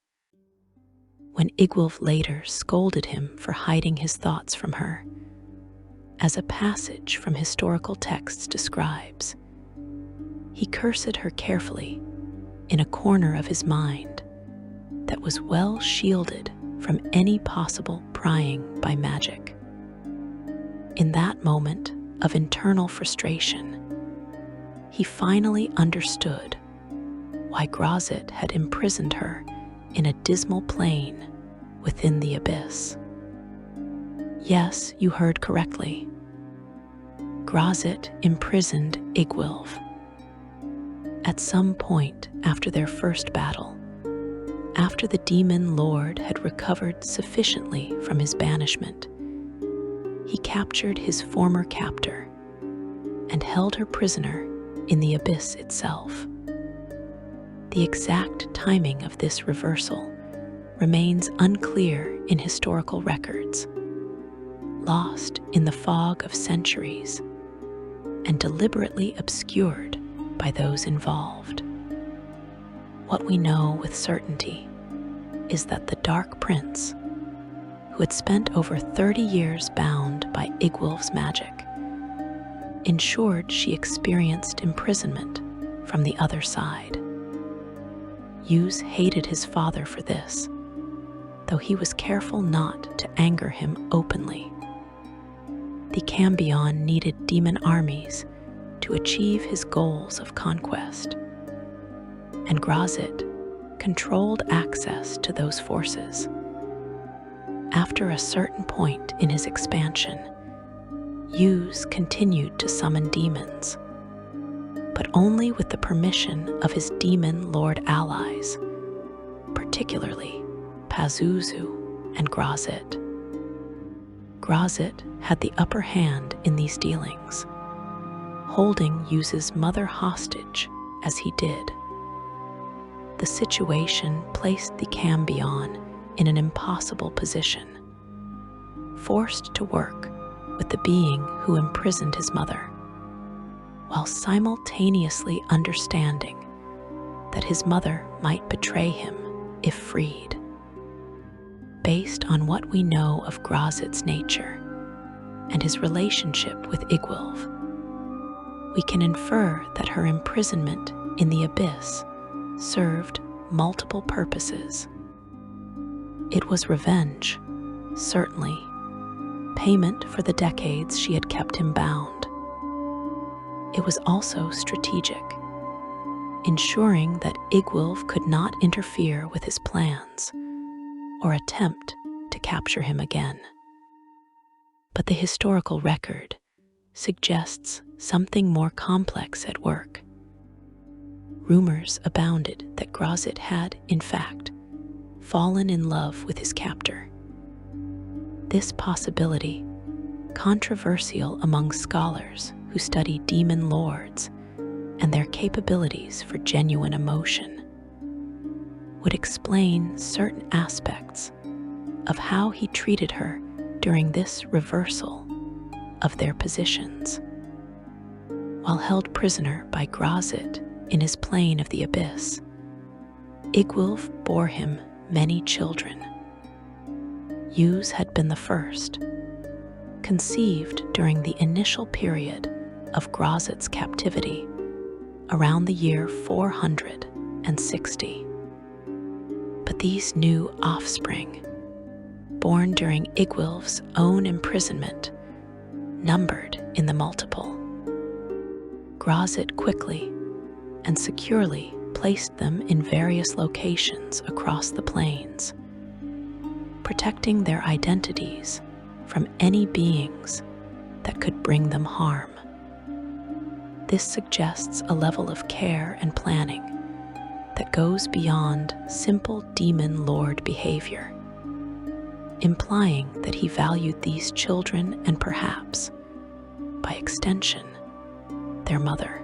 When Iggwilv later scolded him for hiding his thoughts from her, as a passage from historical texts describes, he cursed her carefully in a corner of his mind that was well shielded from any possible prying by magic. In that that moment of internal frustration, he finally understood why Graz'zt had imprisoned her in a dismal plane within the abyss. Yes, you heard correctly. Graz'zt imprisoned Iggwilv. At some point after their first battle, after the demon lord had recovered sufficiently from his banishment, he captured his former captor and held her prisoner in the abyss itself. The exact timing of this reversal remains unclear in historical records, lost in the fog of centuries and deliberately obscured by those involved. What we know with certainty is that the Dark Prince, who had spent over 30 years bound by Iggwilv's magic, ensured she experienced imprisonment from the other side. Yuz hated his father for this, though he was careful not to anger him openly. The Cambion needed demon armies to achieve his goals of conquest, and Graz'zt controlled access to those forces. After a certain point in his expansion, Yuz continued to summon demons, but only with the permission of his demon lord allies, particularly Pazuzu and Graz'zt. Graz'zt had the upper hand in these dealings, holding Yuz's mother hostage as he did. The situation placed the Cambion in an impossible position, forced to work with the being who imprisoned his mother, while simultaneously understanding that his mother might betray him if freed. Based on what we know of Graz'zt's nature and his relationship with Iggwilv, we can infer that her imprisonment in the abyss served multiple purposes. It was revenge, certainly, payment for the decades she had kept him bound. It was also strategic, ensuring that Iggwilv could not interfere with his plans or attempt to capture him again. But the historical record suggests something more complex at work. Rumors abounded that Graz'zt had, in fact, fallen in love with his captor. This possibility, controversial among scholars who study demon lords and their capabilities for genuine emotion, would explain certain aspects of how he treated her during this reversal of their positions. While held prisoner by Graz'zt in his plane of the abyss, Iggwilv bore him many children. Yuz had been the first, conceived during the initial period of Graz'zt's captivity around the year 460. But these new offspring, born during Iggwilv's own imprisonment, numbered in the multiple. Graz'zt quickly and securely placed them in various locations across the plains, protecting their identities from any beings that could bring them harm. This suggests a level of care and planning that goes beyond simple demon lord behavior, implying that he valued these children and perhaps, by extension, their mother.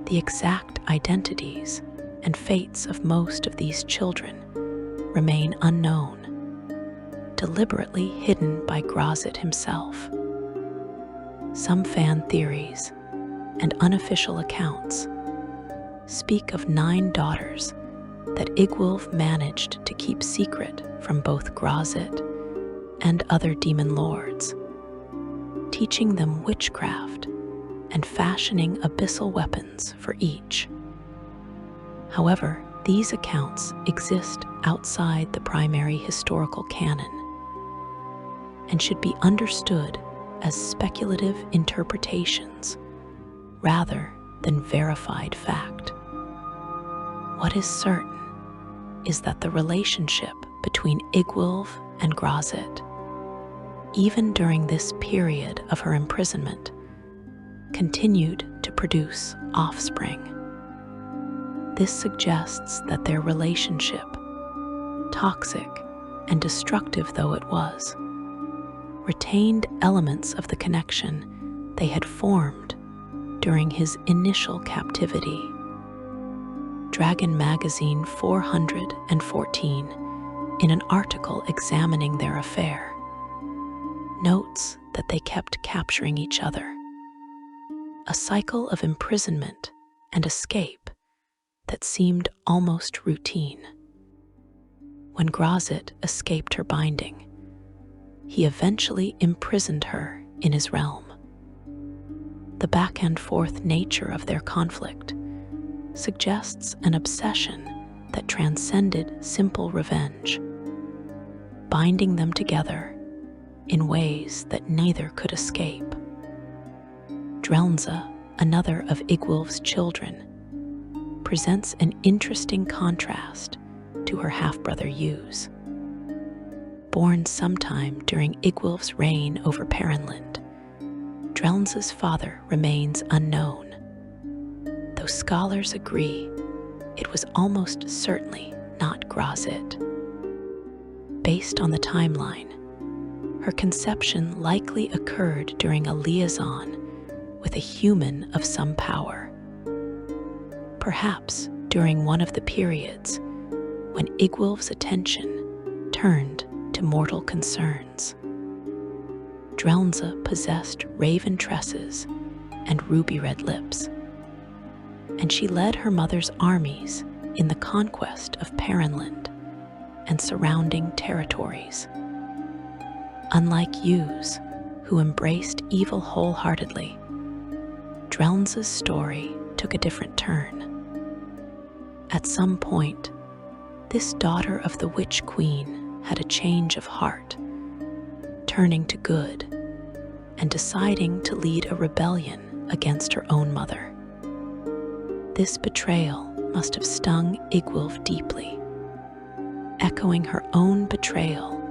The exact identities and fates of most of these children remain unknown, deliberately hidden by Graz'zt himself. Some fan theories and unofficial accounts speak of 9 daughters that Iggwilv managed to keep secret from both Graz'zt and other demon lords, teaching them witchcraft and fashioning abyssal weapons for each. However, these accounts exist outside the primary historical canon and should be understood as speculative interpretations rather than verified fact. What is certain is that the relationship between Iggwilv and Graz'zt, even during this period of her imprisonment, continued to produce offspring. This suggests that their relationship, toxic and destructive though it was, retained elements of the connection they had formed during his initial captivity. Dragon Magazine 414, in an article examining their affair, notes that they kept capturing each other, a cycle of imprisonment and escape that seemed almost routine. When Graz'zt escaped her binding, he eventually imprisoned her in his realm. The back-and-forth nature of their conflict suggests an obsession that transcended simple revenge, binding them together in ways that neither could escape. Graz'zt, another of Iggwilv's children, presents an interesting contrast to her half-brother Iggwilv. Born sometime during Iggwilv's reign over Perenland, Graz'tz's father remains unknown, though scholars agree it was almost certainly not Graz'zt. Based on the timeline, her conception likely occurred during a liaison with a human of some power, perhaps during one of the periods when Iggwilv's attention turned to mortal concerns. Graz'zt possessed raven tresses and ruby-red lips, and she led her mother's armies in the conquest of Perenland and surrounding territories. Unlike Iggwilv, who embraced evil wholeheartedly, Graz'tz's story took a different turn. At some point, this daughter of the Witch Queen had a change of heart, turning to good and deciding to lead a rebellion against her own mother. This betrayal must have stung Iggwilv deeply, echoing her own betrayal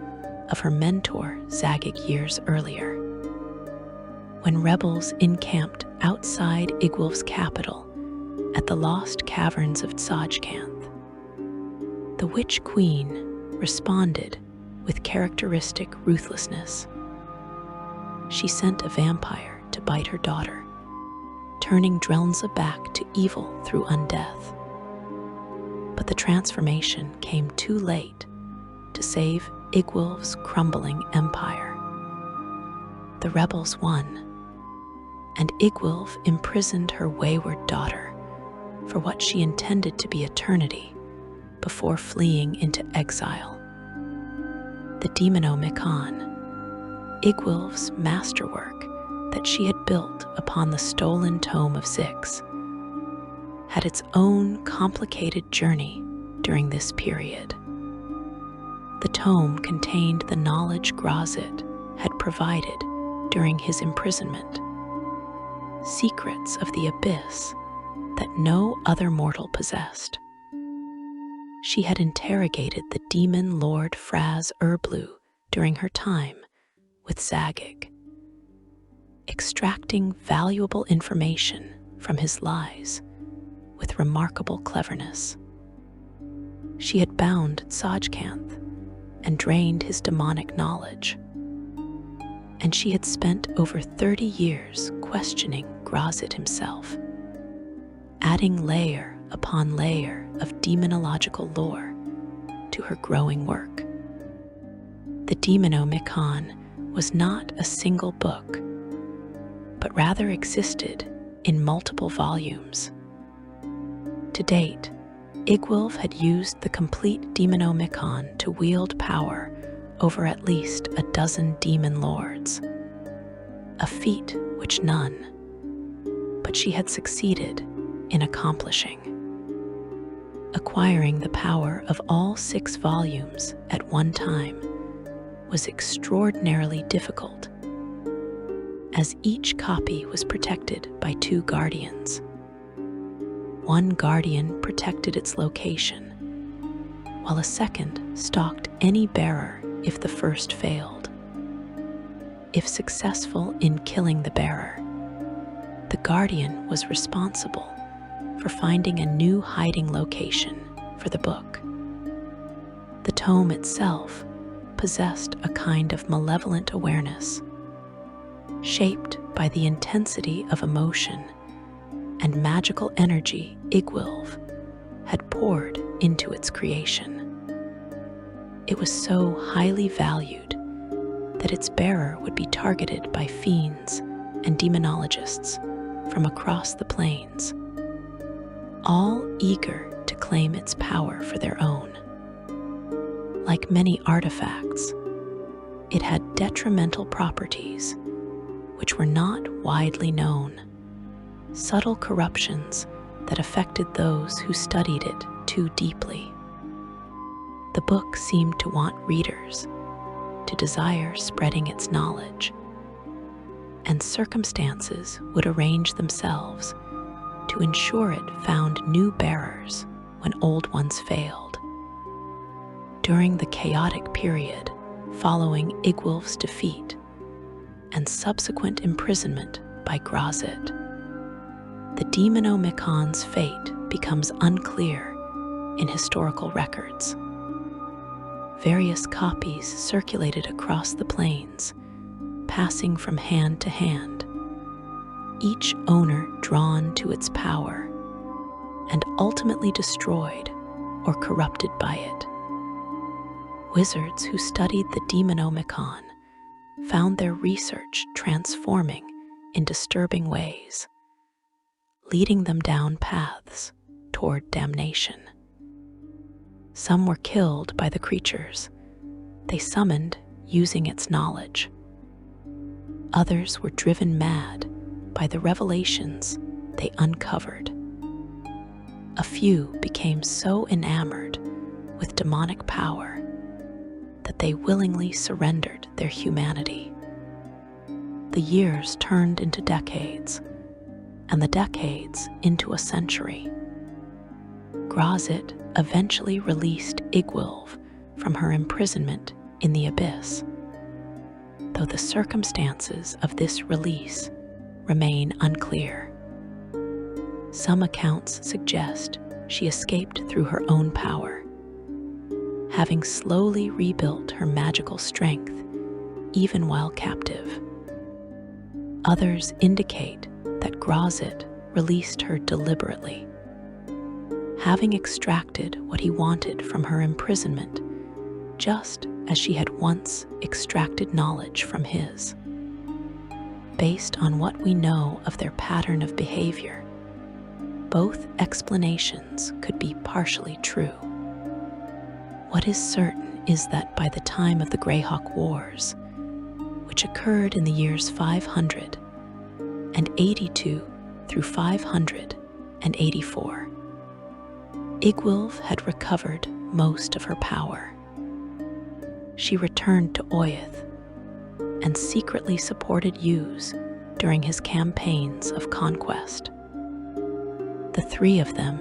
of her mentor Zaggig years earlier. When rebels encamped outside Iggwilv's capital at the lost caverns of Tzajkanth, the Witch Queen responded with characteristic ruthlessness. She sent a vampire to bite her daughter, turning Graz'zt back to evil through undeath. But the transformation came too late to save Iggwilv's crumbling empire. The rebels won, and Iggwilv imprisoned her wayward daughter for what she intended to be eternity before fleeing into exile. The Demonomicon, Iggwilv's masterwork that she had built upon the stolen tome of Zyx, had its own complicated journey during this period. The tome contained the knowledge Graz'zt had provided during his imprisonment, secrets of the abyss that no other mortal possessed. She had interrogated the demon lord Fraz Urblu during her time with Zaggig, extracting valuable information from his lies with remarkable cleverness. She had bound Tzajkanth and drained his demonic knowledge, and she had spent over 30 years questioning Graz'zt himself, adding layer upon layer of demonological lore to her growing work. The Demonomicon was not a single book, but rather existed in multiple volumes. To date, Iggwilv had used the complete Demonomicon to wield power over at least a dozen demon lords, a feat which none but she had succeeded in accomplishing. Acquiring the power of all 6 volumes at one time was extraordinarily difficult, as each copy was protected by two guardians. One guardian protected its location, while a second stalked any bearer if the first failed. If successful in killing the bearer, the guardian was responsible for finding a new hiding location for the book. The tome itself possessed a kind of malevolent awareness, shaped by the intensity of emotion and magical energy Iggwilv had poured into its creation. It was so highly valued that its bearer would be targeted by fiends and demonologists from across the plains, all eager to claim its power for their own. Like many artifacts, it had detrimental properties which were not widely known, subtle corruptions that affected those who studied it too deeply. The book seemed to want readers to desire spreading its knowledge, and circumstances would arrange themselves to ensure it found new bearers when old ones failed. During the chaotic period following Iggwilv's defeat and subsequent imprisonment by Graz'zt, the Demonomicon's fate becomes unclear in historical records. Various copies circulated across the plains, passing from hand to hand, each owner drawn to its power and ultimately destroyed or corrupted by it. Wizards who studied the Demonomicon found their research transforming in disturbing ways, leading them down paths toward damnation. Some were killed by the creatures they summoned using its knowledge. Others were driven mad by the revelations they uncovered. A few became so enamored with demonic power that they willingly surrendered their humanity. The years turned into decades, and the decades into a century. Graz'zt eventually released Iggwilv from her imprisonment in the abyss, though the circumstances of this release remain unclear. Some accounts suggest she escaped through her own power, having slowly rebuilt her magical strength even while captive. Others indicate that Graz'zt released her deliberately, having extracted what he wanted from her imprisonment, just as she had once extracted knowledge from his. Based on what we know of their pattern of behavior, both explanations could be partially true. What is certain is that by the time of the Greyhawk Wars, which occurred in the years 582 through 584, Iggwilv had recovered most of her power. She returned to Oyth and secretly supported Hughes during his campaigns of conquest. The three of them,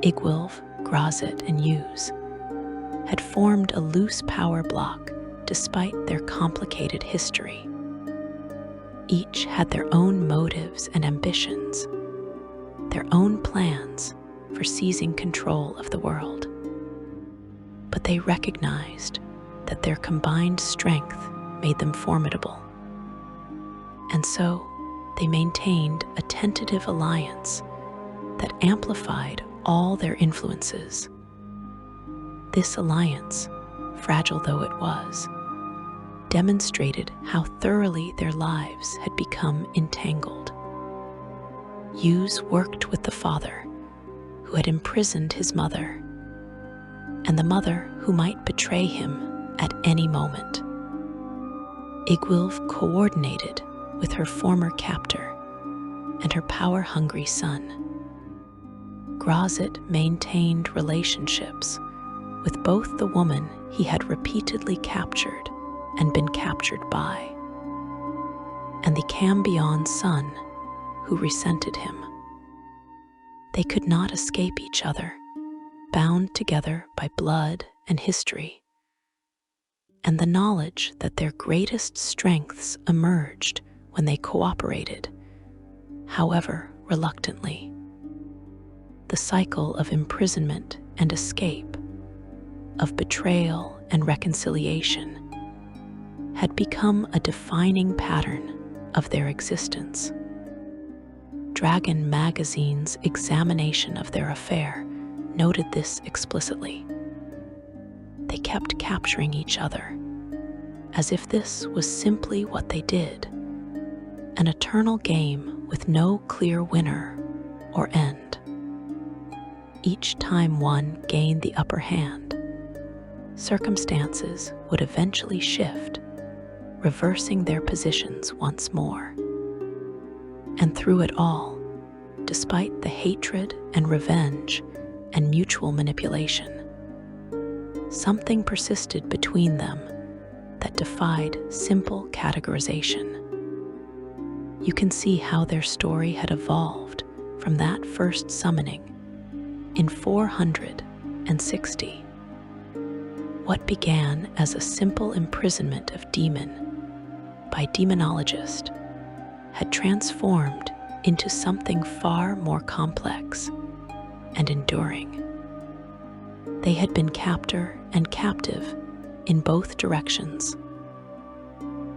Iggwilv, Graz'zt, and Hughes, had formed a loose power block despite their complicated history. Each had their own motives and ambitions, their own plans for seizing control of the world. But they recognized that their combined strength made them formidable, and so they maintained a tentative alliance that amplified all their influences. This alliance, fragile though it was, demonstrated how thoroughly their lives had become entangled. Hughes worked with the father who had imprisoned his mother, and the mother who might betray him at any moment. Iggwilv coordinated with her former captor and her power-hungry son. Graz'zt maintained relationships with both the woman he had repeatedly captured and been captured by. and the Cambion's son, who resented him. They could not escape each other, bound together by blood and history, and the knowledge that their greatest strengths emerged when they cooperated, however reluctantly. The cycle of imprisonment and escape, of betrayal and reconciliation, had become a defining pattern of their existence. Dragon Magazine's examination of their affair noted this explicitly. They kept capturing each other, as if this was simply what they did, an eternal game with no clear winner or end. Each time one gained the upper hand, circumstances would eventually shift, reversing their positions once more. And through it all, despite the hatred and revenge and mutual manipulation, something persisted between them that defied simple categorization. You can see how their story had evolved from that first summoning in 460. What began as a simple imprisonment of demon by demonologist had transformed into something far more complex and enduring. They had been captor and captive in both directions.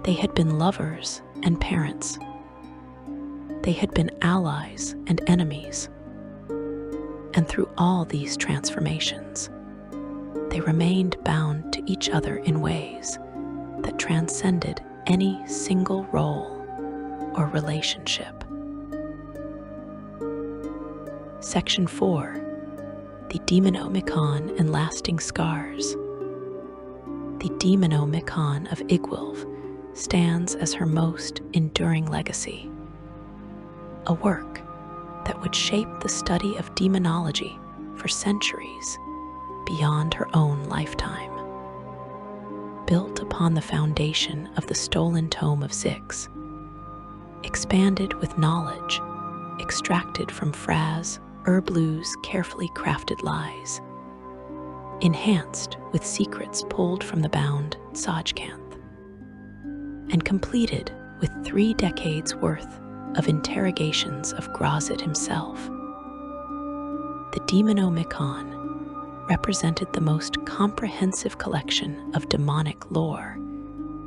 They had been lovers and parents. They had been allies and enemies. And through all these transformations, they remained bound to each other in ways that transcended any single role or relationship. Section 4. The Demonomicon and Lasting Scars. The Demonomicon of Iggwilv stands as her most enduring legacy, a work that would shape the study of demonology for centuries beyond her own lifetime. Built upon the foundation of the stolen tome of Zix, expanded with knowledge extracted from Fraz Erblu's carefully crafted lies, enhanced with secrets pulled from the bound Sajkanth, and completed with 3 decades worth of interrogations of Graz'zt himself. The Demonomicon represented the most comprehensive collection of demonic lore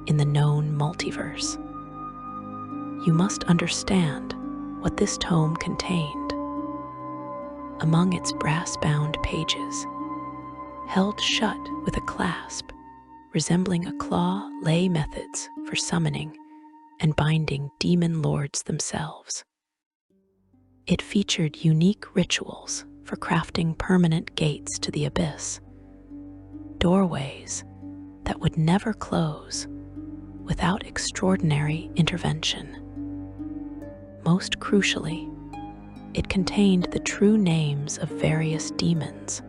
in the known multiverse. You must understand what this tome contained. Among its brass-bound pages, held shut with a clasp resembling a claw, lay methods for summoning and binding demon lords themselves. It featured unique rituals for crafting permanent gates to the abyss, doorways that would never close without extraordinary intervention. Most crucially, it contained the true names of various demons,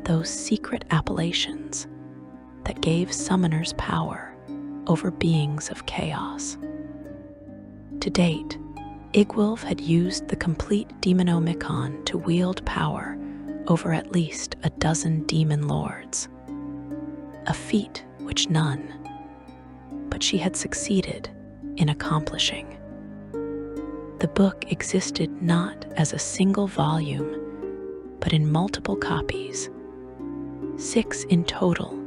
those secret appellations that gave summoners power over beings of chaos. To date, Iggwilv had used the complete Demonomicon to wield power over at least a dozen demon lords, a feat which none but she had succeeded in accomplishing. The book existed not as a single volume, but in multiple copies, 6 in total,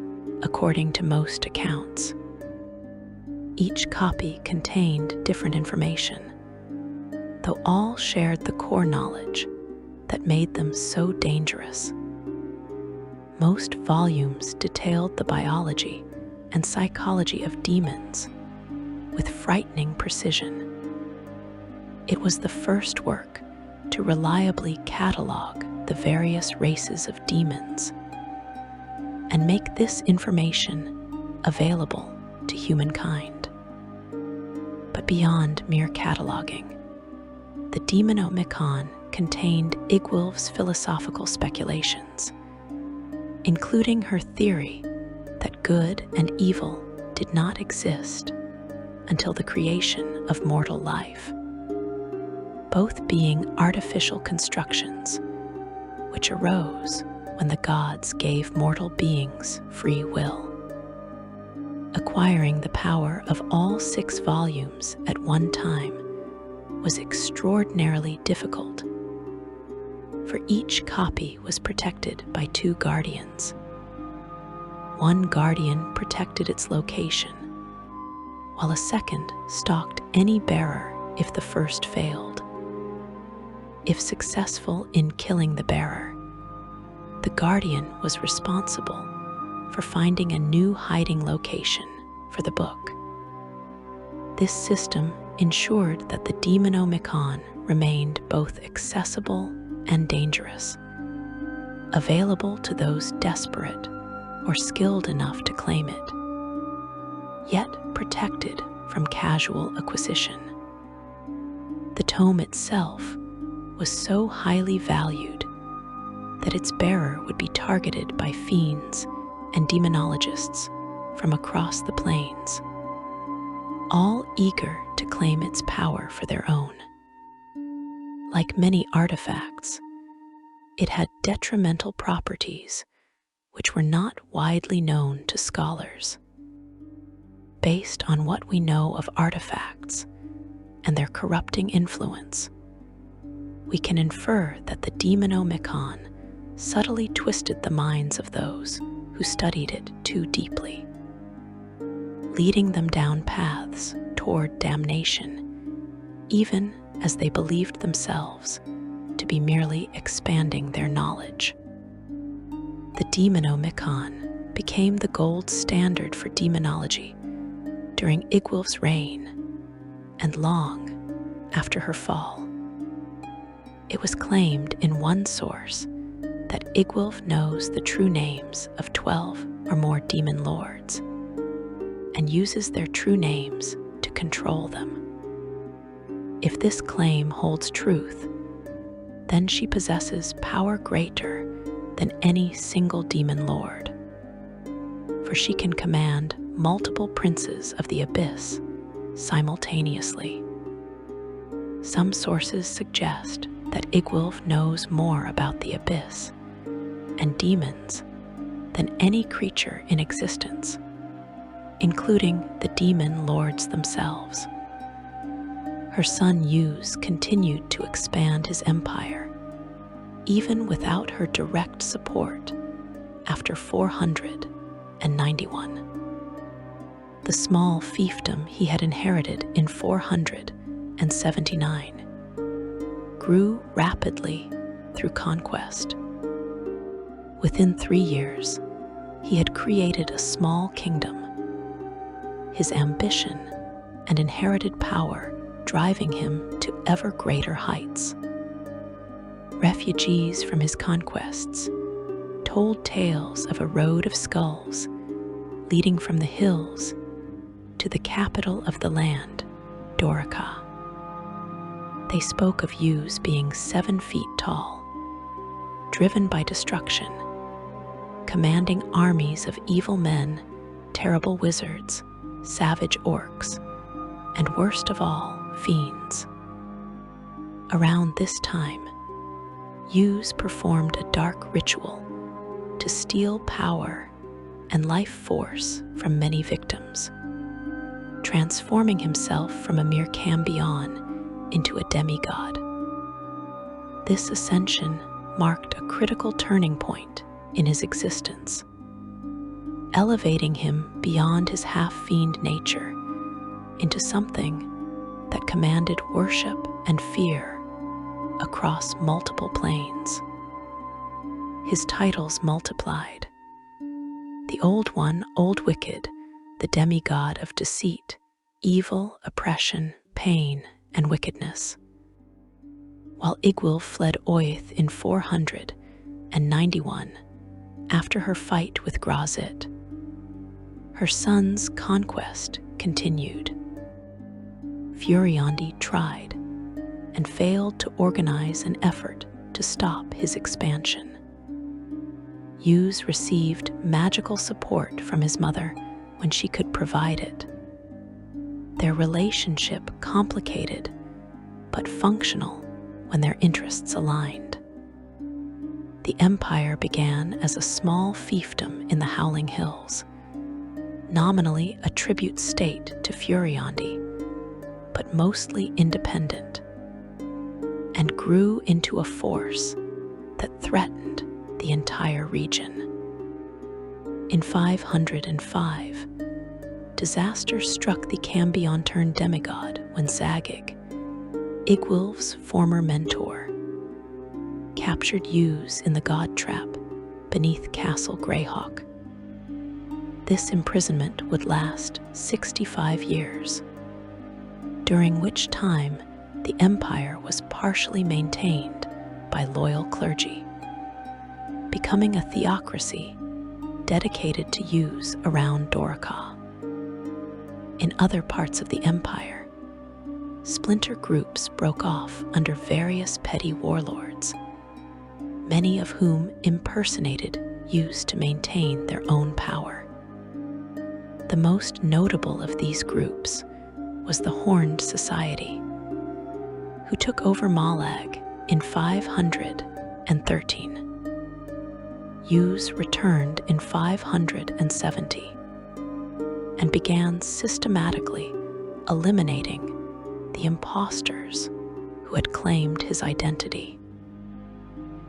according to most accounts. Each copy contained different information, though all shared the core knowledge that made them so dangerous. Most volumes detailed the biology and psychology of demons with frightening precision. It was the first work to reliably catalog the various races of demons and make this information available to humankind. But beyond mere cataloging, the Demonomicon contained Iggwilv's philosophical speculations, including her theory that good and evil did not exist until the creation of mortal life, both being artificial constructions which arose when the gods gave mortal beings free will. Acquiring the power of all 6 volumes at one time was extraordinarily difficult, for each copy was protected by 2 guardians. One guardian protected its location, while a second stalked any bearer if the first failed. If successful in killing the bearer, the guardian was responsible for finding a new hiding location for the book. This system ensured that the Demonomicon remained both accessible and dangerous, available to those desperate or skilled enough to claim it, yet protected from casual acquisition. The tome itself was so highly valued that its bearer would be targeted by fiends and demonologists from across the plains, all eager to claim its power for their own. Like many artifacts, it had detrimental properties which were not widely known to scholars. Based on what we know of artifacts and their corrupting influence, we can infer that the Demonomicon subtly twisted the minds of those who studied it too deeply, leading them down paths toward damnation, even as they believed themselves to be merely expanding their knowledge. The Demonomicon became the gold standard for demonology during Iggwilv's reign and long after her fall. It was claimed in one source that Iggwilv knows the true names of 12 or more demon lords and uses their true names to control them. If this claim holds truth, then she possesses power greater than any single demon lord, for she can command multiple princes of the abyss simultaneously. Some sources suggest that Iggwilv knows more about the abyss and demons than any creature in existence, including the demon lords themselves. Her son Yuz continued to expand his empire, even without her direct support, after 491. The small fiefdom he had inherited in 479 grew rapidly through conquest. Within 3 years, he had created a small kingdom, his ambition and inherited power driving him to ever greater heights. Refugees from his conquests told tales of a road of skulls leading from the hills to the capital of the land, Dorica. They spoke of Yuz being 7 feet tall, driven by destruction, commanding armies of evil men, terrible wizards, savage orcs, and worst of all, fiends. Around this time, Yuz performed a dark ritual to steal power and life force from many victims, transforming himself from a mere cambion into a demigod. This ascension marked a critical turning point in his existence, elevating him beyond his half-fiend nature into something that commanded worship and fear across multiple planes. His titles multiplied. The Old One, Old Wicked, the demigod of deceit, evil, oppression, pain, and wickedness. While Iggwilv fled Oath in 491 after her fight with Graz'zt, her son's conquest continued. Furiondi tried and failed to organize an effort to stop his expansion. Yuz received magical support from his mother when she could provide it. their relationship complicated but functional when their interests aligned. The empire began as a small fiefdom in the Howling Hills, nominally a tribute state to Furiondi, but mostly independent, and grew into a force that threatened the entire region. In 505, disaster struck the Cambion-turned demigod when Zagig, Iggwilv's former mentor, captured Use in the God Trap beneath Castle Greyhawk. This imprisonment would last 65 years, during which time the empire was partially maintained by loyal clergy, becoming a theocracy dedicated to Use around Doraka. In other parts of the empire, splinter groups broke off under various petty warlords, many of whom impersonated Use to maintain their own power. The most notable of these groups was the Horned Society, who took over Malag in 513. Use returned in 570 and began systematically eliminating the impostors who had claimed his identity.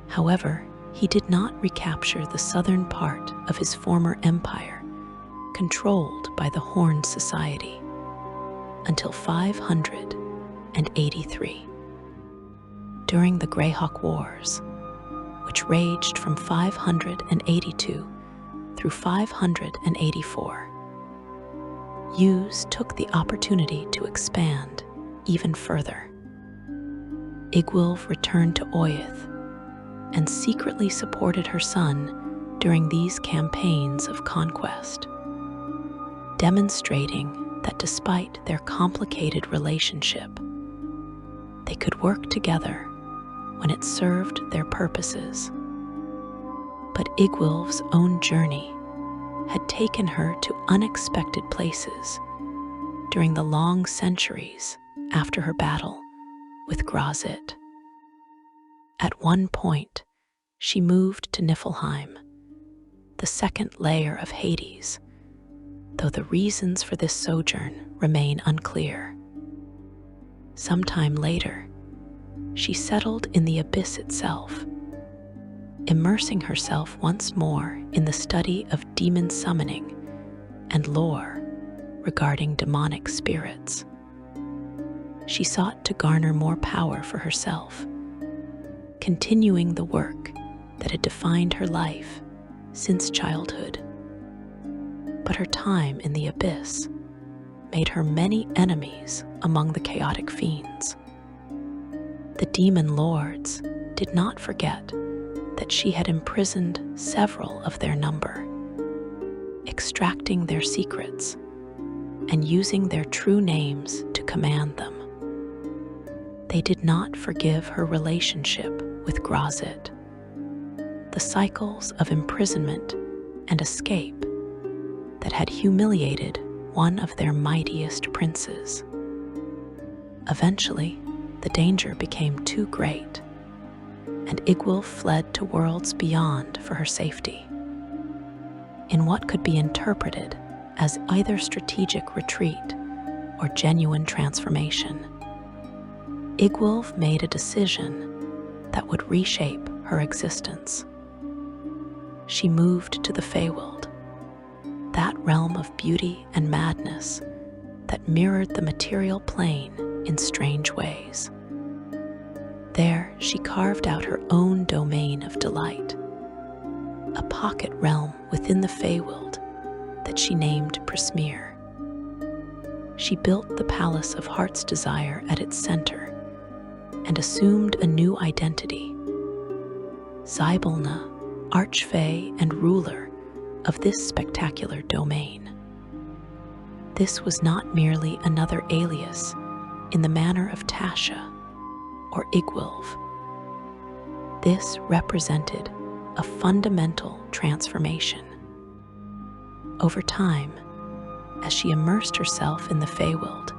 However, he did not recapture the southern part of his former empire, controlled by the Horned Society, until 583. During the Greyhawk Wars, which raged from 582 through 584, Use took the opportunity to expand even further. Iggwilv returned to Oyth and secretly supported her son during these campaigns of conquest, demonstrating that despite their complicated relationship, they could work together when it served their purposes. But Iggwilv's own journey had taken her to unexpected places during the long centuries after her battle with Graz'zt. At one point, she moved to Niflheim, the second layer of Hades, though the reasons for this sojourn remain unclear. Sometime later, she settled in the abyss itself, immersing herself once more in the study of demon summoning and lore regarding demonic spirits. She sought to garner more power for herself, continuing the work that had defined her life since childhood. But her time in the abyss made her many enemies among the chaotic fiends. The demon lords did not forget that she had imprisoned several of their number, extracting their secrets and using their true names to command them. They did not forgive her relationship with Graz'zt, the cycles of imprisonment and escape that had humiliated one of their mightiest princes. Eventually, the danger became too great, and Iggwilv fled to worlds beyond for her safety. In what could be interpreted as either strategic retreat or genuine transformation, Iggwilv made a decision that would reshape her existence. She moved to the Feywild, that realm of beauty and madness that mirrored the material plane in strange ways. There, she carved out her own domain of delight, a pocket realm within the Feywild that she named Prismeer. She built the Palace of Heart's Desire at its center and assumed a new identity, Zybelna, Archfey and ruler of this spectacular domain. This was not merely another alias in the manner of Tasha or Iggwilv. This represented a fundamental transformation. Over time, as she immersed herself in the Feywild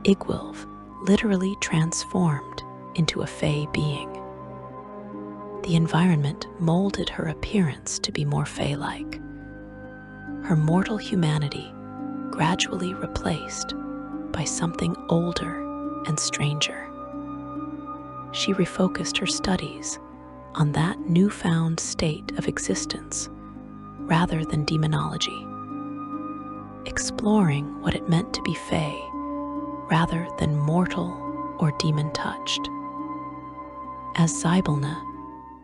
Iggwilv literally transformed into a fey being. The environment molded her appearance to be more fey-like. Her mortal humanity gradually replaced by something older and stranger. She refocused her studies on that newfound state of existence rather than demonology, exploring what it meant to be fey rather than mortal or demon-touched. As Zybilna,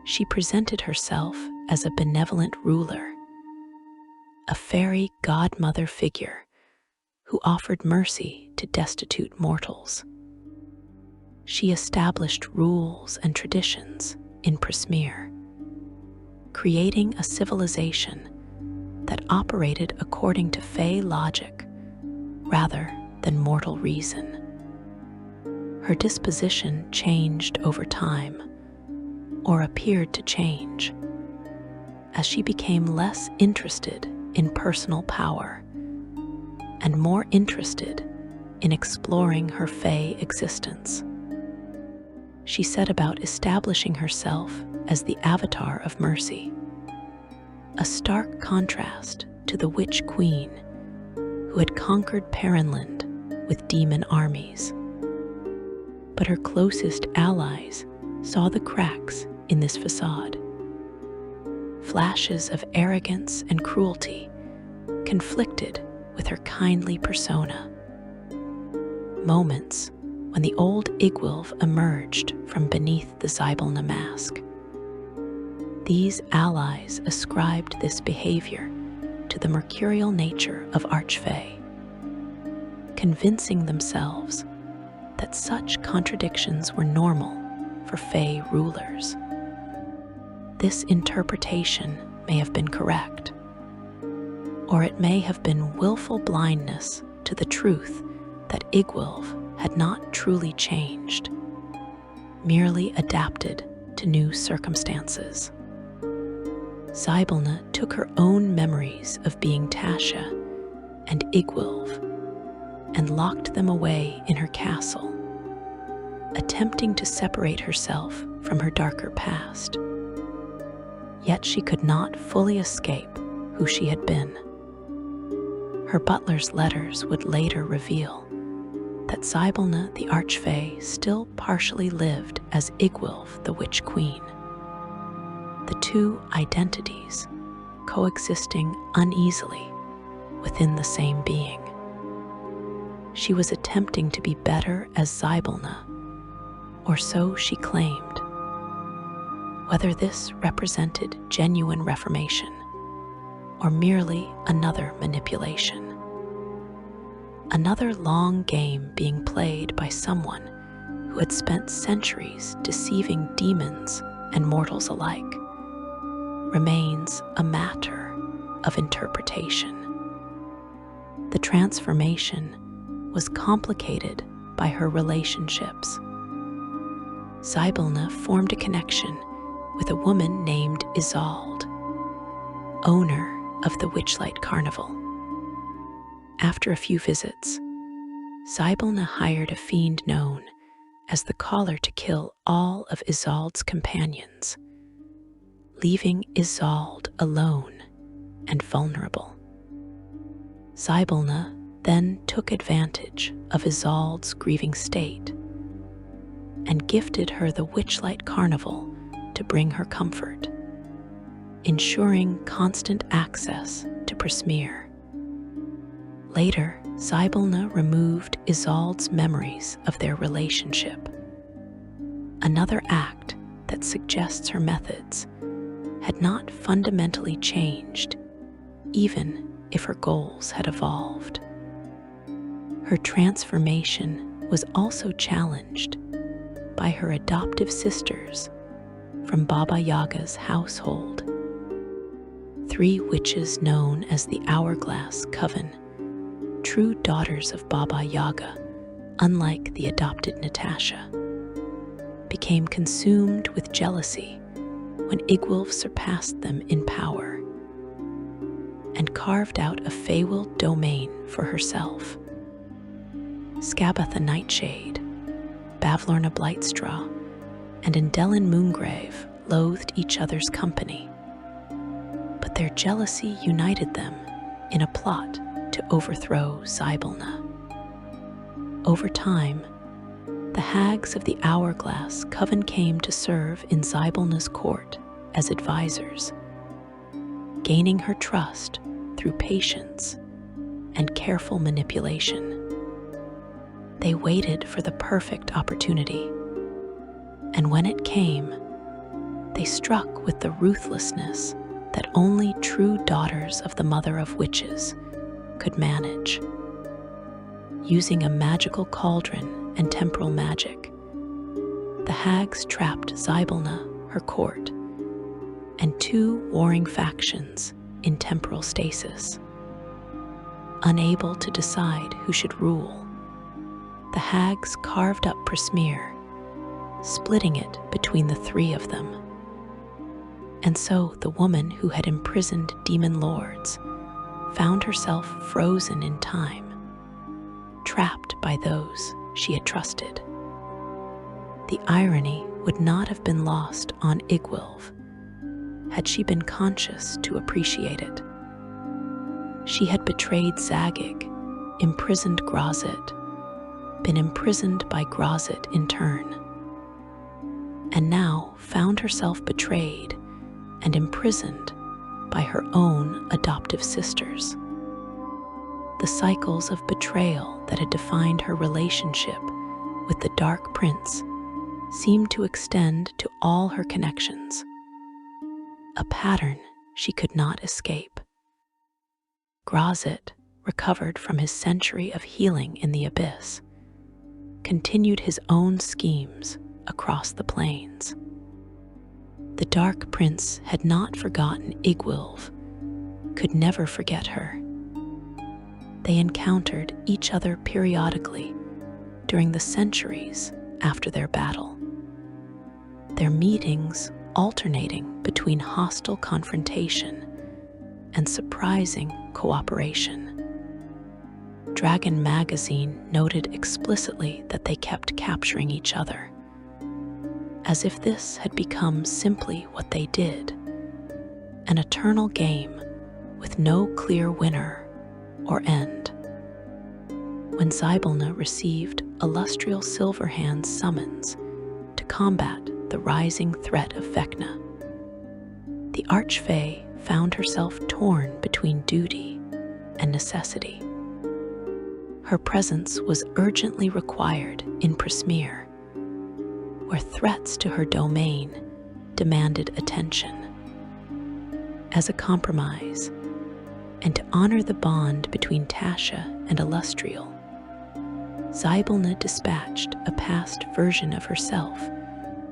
she presented herself as a benevolent ruler, a fairy godmother figure who offered mercy to destitute mortals. She established rules and traditions in Prismeer, creating a civilization that operated according to fey logic rather than mortal reason. Her disposition changed over time, or appeared to change, as she became less interested in personal power and more interested in exploring her fey existence. She set about establishing herself as the avatar of mercy, a stark contrast to the Witch Queen who had conquered Perrinland with demon armies. But her closest allies saw the cracks in this facade. Flashes of arrogance and cruelty conflicted with her kindly persona. Moments when the old Iggwilv emerged from beneath the Zybilna mask. These allies ascribed this behavior to the mercurial nature of Archfey, convincing themselves that such contradictions were normal for Fey rulers. This interpretation may have been correct, or it may have been willful blindness to the truth that Iggwilv had not truly changed, merely adapted to new circumstances. Zybilna took her own memories of being Tasha and Iggwilv and locked them away in her castle, attempting to separate herself from her darker past. Yet she could not fully escape who she had been. Her butler's letters would later reveal that Zybilna the Archfey still partially lived as Iggwilv the Witch Queen, the two identities coexisting uneasily within the same being. She was attempting to be better as Zybilna, or so she claimed. Whether this represented genuine reformation or merely another manipulation. Another long game being played by someone who had spent centuries deceiving demons and mortals alike remains a matter of interpretation. The transformation was complicated by her relationships. Zybilna formed a connection with a woman named Isolde, owner of the Witchlight Carnival. After a few visits, Zybilna hired a fiend known as the Caller to kill all of Isolde's companions, leaving Isolde alone and vulnerable. Zybilna then took advantage of Isolde's grieving state and gifted her the Witchlight Carnival to bring her comfort, ensuring constant access to Prismeer. Later, Zybilna removed Isolde's memories of their relationship, another act that suggests her methods had not fundamentally changed, even if her goals had evolved. Her transformation was also challenged by her adoptive sisters from Baba Yaga's household, 3 witches known as the Hourglass Coven, true daughters of Baba Yaga, unlike the adopted Natasha, became consumed with jealousy when Iggwilv surpassed them in power and carved out a Feywild domain for herself. Scabatha Nightshade, Bavlorna Blightstraw, and Endelyn Moongrave loathed each other's company, but their jealousy united them in a plot to overthrow Zybilna. Over time, the hags of the Hourglass Coven came to serve in Zybilna's court as advisors, gaining her trust through patience and careful manipulation. They waited for the perfect opportunity, and when it came, they struck with the ruthlessness that only true daughters of the Mother of Witches could manage. Using a magical cauldron and temporal magic, the hags trapped Zybilna, her court, and two warring factions in temporal stasis. Unable to decide who should rule, the hags carved up Prismeer, splitting it between the three of them. And so the woman who had imprisoned demon lords found herself frozen in time, trapped by those she had trusted. The irony would not have been lost on Iggwilv had she been conscious to appreciate it. She had betrayed Zagig, imprisoned Graz'zt, been imprisoned by Graz'zt in turn, and now found herself betrayed and imprisoned by her own adoptive sisters. The cycles of betrayal that had defined her relationship with the Dark Prince seemed to extend to all her connections, a pattern she could not escape. Graz'zt, recovered from his century of healing in the abyss, continued his own schemes across the plains. The Dark Prince had not forgotten Iggwilv, could never forget her. They encountered each other periodically during the centuries after their battle, their meetings alternating between hostile confrontation and surprising cooperation. Dragon Magazine noted explicitly that they kept capturing each other, as if this had become simply what they did, an eternal game with no clear winner or end. When Zybilna received Illustrial Silverhand's summons to combat the rising threat of Vecna, the Archfey found herself torn between duty and necessity. Her presence was urgently required in Prismeer, where threats to her domain demanded attention. As a compromise, and to honor the bond between Tasha and Illustrial, Zybilna dispatched a past version of herself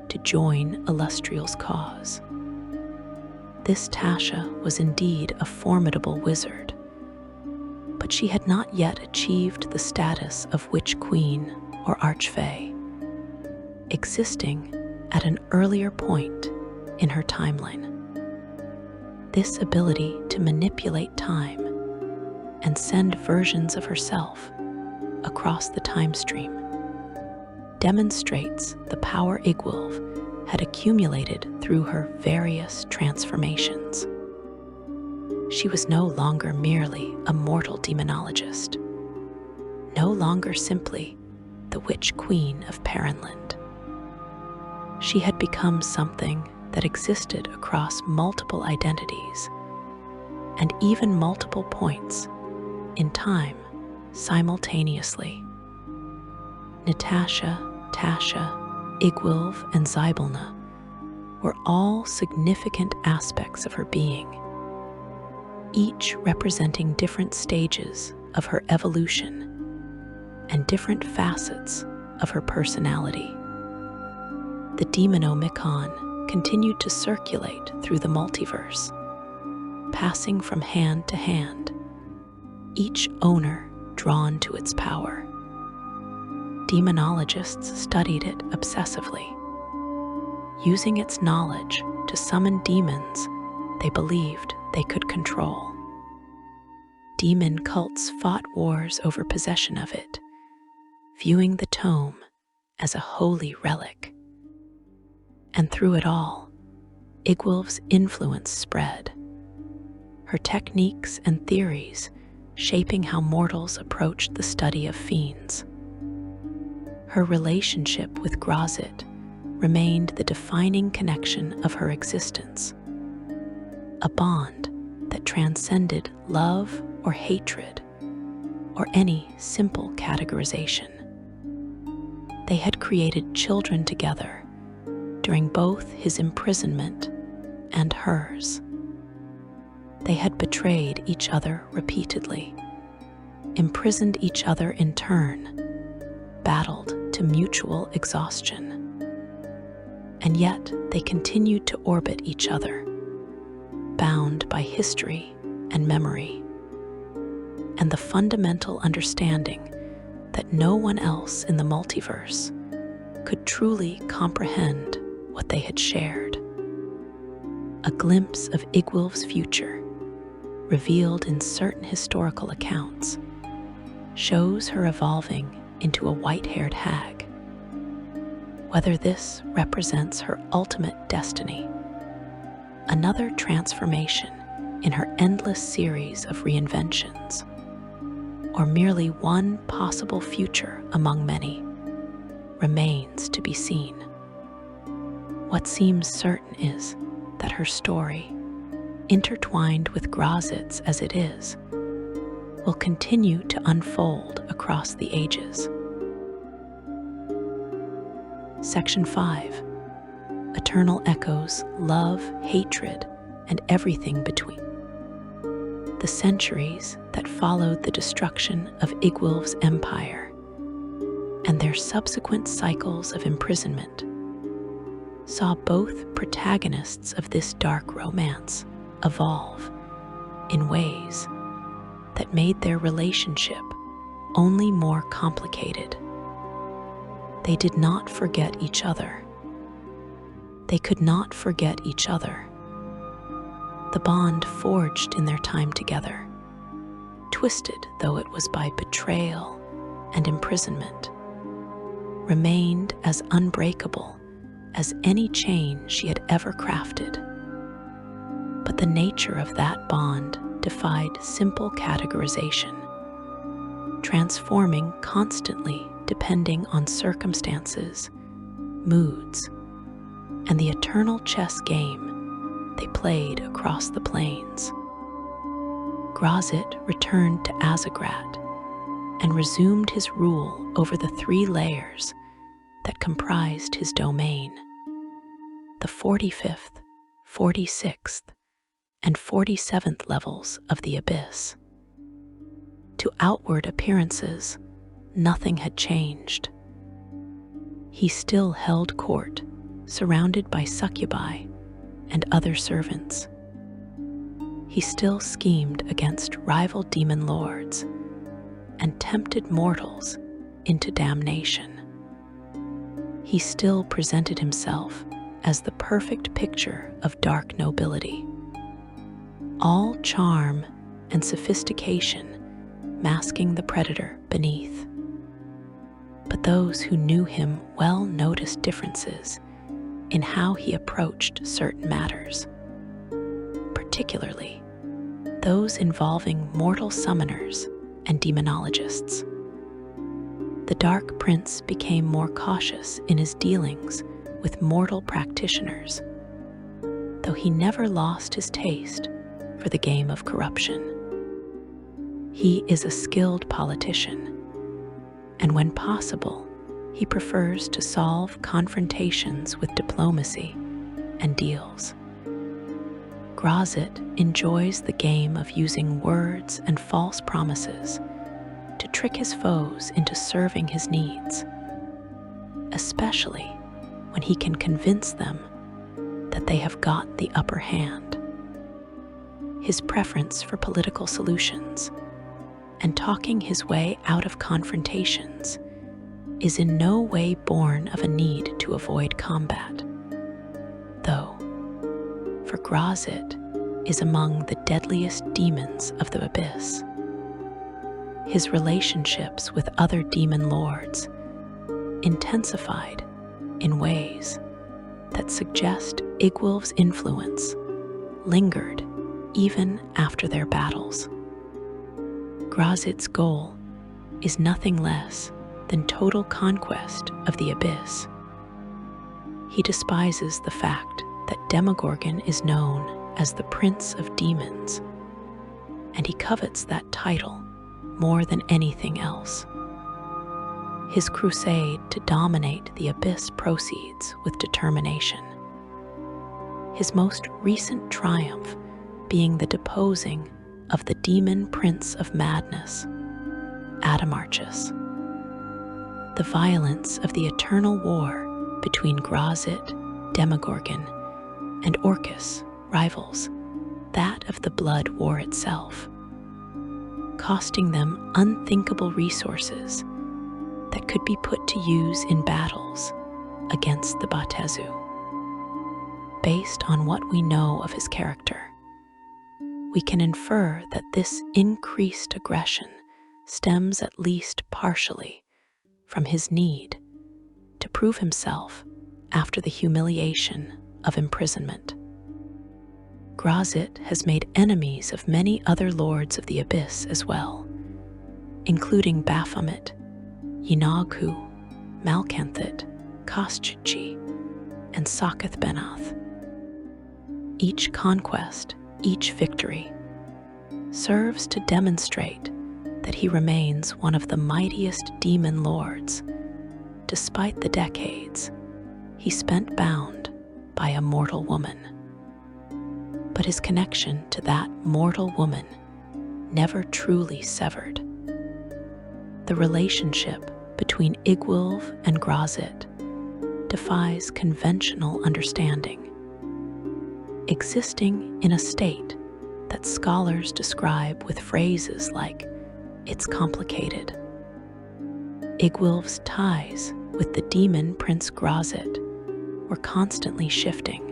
to join Illustrial's cause. This Tasha was indeed a formidable wizard, but she had not yet achieved the status of Witch Queen or Archfey, existing at an earlier point in her timeline. This ability to manipulate time and send versions of herself across the time stream demonstrates the power Iggwilv had accumulated through her various transformations. She was no longer merely a mortal demonologist, no longer simply the Witch Queen of Perrinland. She had become something that existed across multiple identities and even multiple points in time simultaneously. Natasha, Tasha, Iggwilv, and Zybilna were all significant aspects of her being, each representing different stages of her evolution and different facets of her personality. The Demonomicon continued to circulate through the multiverse, passing from hand to hand, each owner drawn to its power. Demonologists studied it obsessively, using its knowledge to summon demons they believed they could control. Demon cults fought wars over possession of it, viewing the tome as a holy relic. And through it all, Iggwilv's influence spread, her techniques and theories shaping how mortals approached the study of fiends. Her relationship with Graz'zt remained the defining connection of her existence, a bond that transcended love or hatred or any simple categorization. They had created children together during both his imprisonment and hers. They had betrayed each other repeatedly, imprisoned each other in turn, battled to mutual exhaustion. And yet they continued to orbit each other, bound by history and memory, and the fundamental understanding that no one else in the multiverse could truly comprehend what they had shared. A glimpse of Iggwilv's future, revealed in certain historical accounts, shows her evolving into a white-haired hag. Whether this represents her ultimate destiny, another transformation in her endless series of reinventions, or merely one possible future among many, remains to be seen. What seems certain is that her story, intertwined with Graz'zt as it is, will continue to unfold across the ages. Section 5. Eternal echoes, love, hatred, and everything between. The centuries that followed the destruction of Iggwilv's empire and their subsequent cycles of imprisonment saw both protagonists of this dark romance evolve in ways that made their relationship only more complicated. They did not forget each other. They could not forget each other. The bond forged in their time together, twisted though it was by betrayal and imprisonment, remained as unbreakable as any chain she had ever crafted. But the nature of that bond defied simple categorization, transforming constantly depending on circumstances, moods, and the eternal chess game they played across the plains. Graz'zt returned to Azagrat and resumed his rule over the 3 layers that comprised his domain: the 45th, 46th, and 47th levels of the abyss. To outward appearances, nothing had changed. He still held court, surrounded by succubi and other servants. He still schemed against rival demon lords and tempted mortals into damnation. He still presented himself as the perfect picture of dark nobility, all charm and sophistication masking the predator beneath. But those who knew him well noticed differences in how he approached certain matters, particularly those involving mortal summoners and demonologists. The Dark Prince became more cautious in his dealings with mortal practitioners, though he never lost his taste for the game of corruption. He is a skilled politician, and when possible, he prefers to solve confrontations with diplomacy and deals. Graz'zt enjoys the game of using words and false promises to trick his foes into serving his needs, especially when he can convince them that they have got the upper hand. His preference for political solutions and talking his way out of confrontations is in no way born of a need to avoid combat, though, for Graz'zt is among the deadliest demons of the abyss. his relationships with other demon lords intensified in ways that suggest Iggwilv's influence lingered even after their battles. Graz'zt's goal is nothing less than total conquest of the abyss. He despises the fact that Demogorgon is known as the Prince of Demons, and he covets that title more than anything else. His crusade to dominate the abyss proceeds with determination. His most recent triumph being the deposing of the demon prince of madness, Adamarchus. The violence of the eternal war between Graz'zt, Demogorgon, and Orcus rivals that of the Blood War itself, costing them unthinkable resources that could be put to use in battles against the Batezu. Based on what we know of his character, we can infer that this increased aggression stems at least partially from his need to prove himself after the humiliation of imprisonment. Graz'zt has made enemies of many other lords of the abyss as well, including Baphomet, Yinaghu, Malkanthit, Koschchi, and Saketh Benath. Each conquest, each victory, serves to demonstrate that he remains one of the mightiest demon lords, despite the decades he spent bound by a mortal woman. But his connection to that mortal woman never truly severed. The relationship between Iggwilv and Graz'zt defies conventional understanding, existing in a state that scholars describe with phrases like, "It's complicated." Iggwilv's ties with the demon Prince Graz'zt were constantly shifting.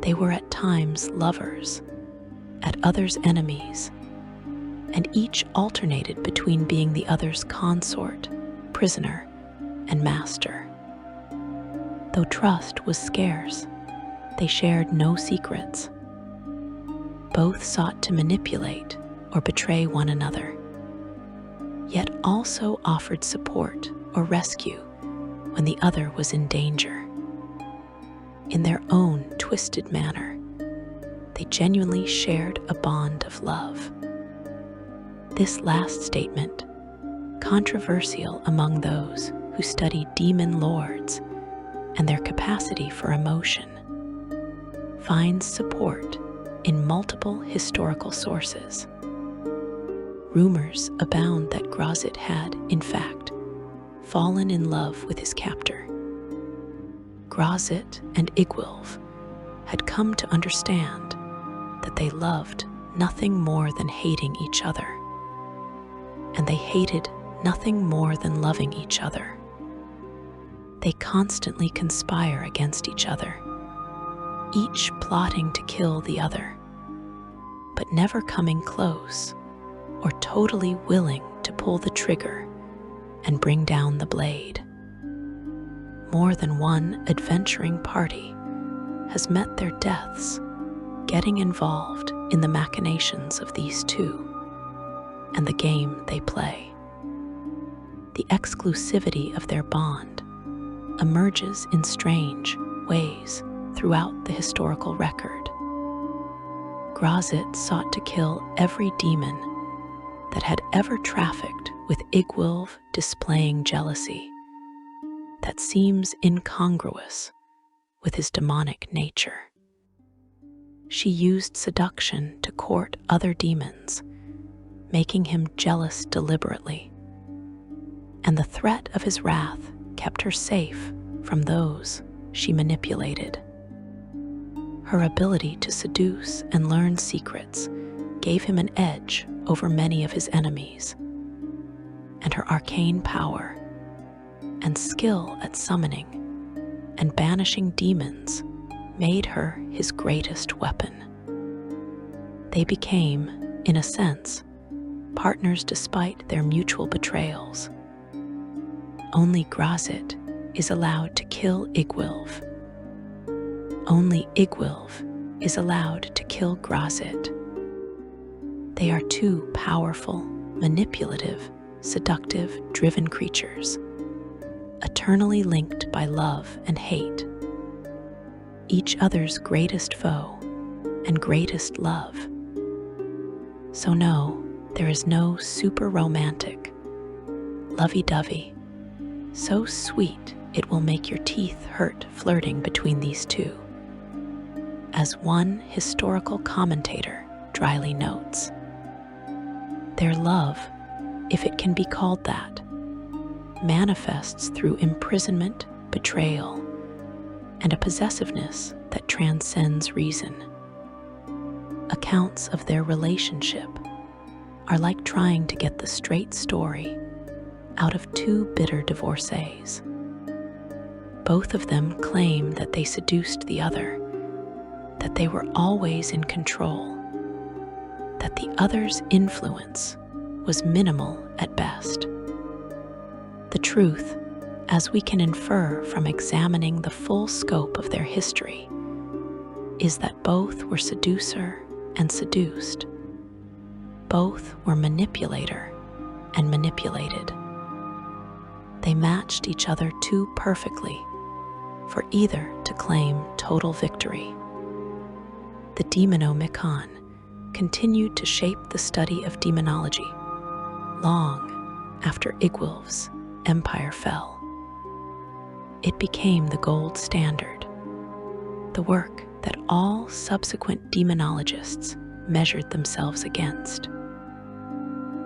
They were at times lovers, at others enemies, and each alternated between being the other's consort, prisoner, and master. Though trust was scarce, they shared no secrets. Both sought to manipulate or betray one another, yet also offered support or rescue when the other was in danger. In their own twisted manner, they genuinely shared a bond of love. This last statement, controversial among those who study demon lords and their capacity for emotion, finds support in multiple historical sources. Rumors abound that Graz'zt had, in fact, fallen in love with his captor. Graz'zt and Iggwilv had come to understand that they loved nothing more than hating each other, and they hated nothing more than loving each other. They constantly conspire against each other, each plotting to kill the other, but never coming close or totally willing to pull the trigger and bring down the blade. More than one adventuring party has met their deaths getting involved in the machinations of these two and the game they play. The exclusivity of their bond emerges in strange ways throughout the historical record. Graz'zt sought to kill every demon that had ever trafficked with Iggwilv, displaying jealousy that seems incongruous with his demonic nature. She used seduction to court other demons, making him jealous deliberately, and the threat of his wrath kept her safe from those she manipulated. Her ability to seduce and learn secrets gave him an edge over many of his enemies, and her arcane power and skill at summoning and banishing demons made her his greatest weapon. They became, in a sense, partners despite their mutual betrayals. Only Graz'zt is allowed to kill Iggwilv. Only Iggwilv is allowed to kill Graz'zt. They are two powerful, manipulative, seductive, driven creatures, eternally linked by love and hate, each other's greatest foe and greatest love. So no, there is no super romantic, lovey-dovey, so sweet it will make your teeth hurt flirting between these two. As one historical commentator dryly notes, their love, if it can be called that, manifests through imprisonment, betrayal, and a possessiveness that transcends reason. Accounts of their relationship are like trying to get the straight story out of two bitter divorcees. Both of them claim that they seduced the other, that they were always in control, that the other's influence was minimal at best. The truth, as we can infer from examining the full scope of their history, is that both were seducer and seduced. Both were manipulator and manipulated. They matched each other too perfectly for either to claim total victory. The Demonomicon continued to shape the study of demonology long after Iggwilv's empire fell. It became the gold standard, the work that all subsequent demonologists measured themselves against.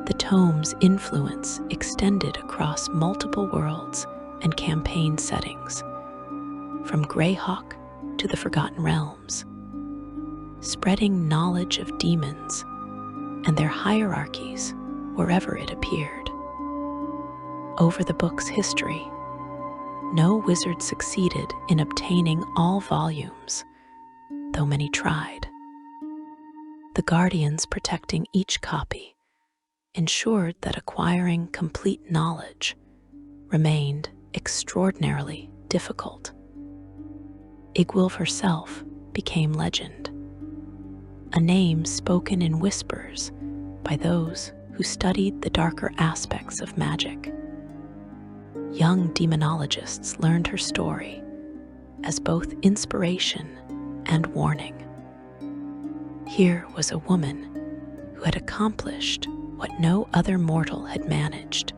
The tome's influence extended across multiple worlds and campaign settings, from Greyhawk to the Forgotten Realms, spreading knowledge of demons and their hierarchies wherever it appeared. Over the book's history, no wizard succeeded in obtaining all volumes, though many tried. The guardians protecting each copy ensured that acquiring complete knowledge remained extraordinarily difficult. Iggwilv herself became legend, a name spoken in whispers by those who studied the darker aspects of magic. Young demonologists learned her story as both inspiration and warning. Here was a woman who had accomplished what no other mortal had managed,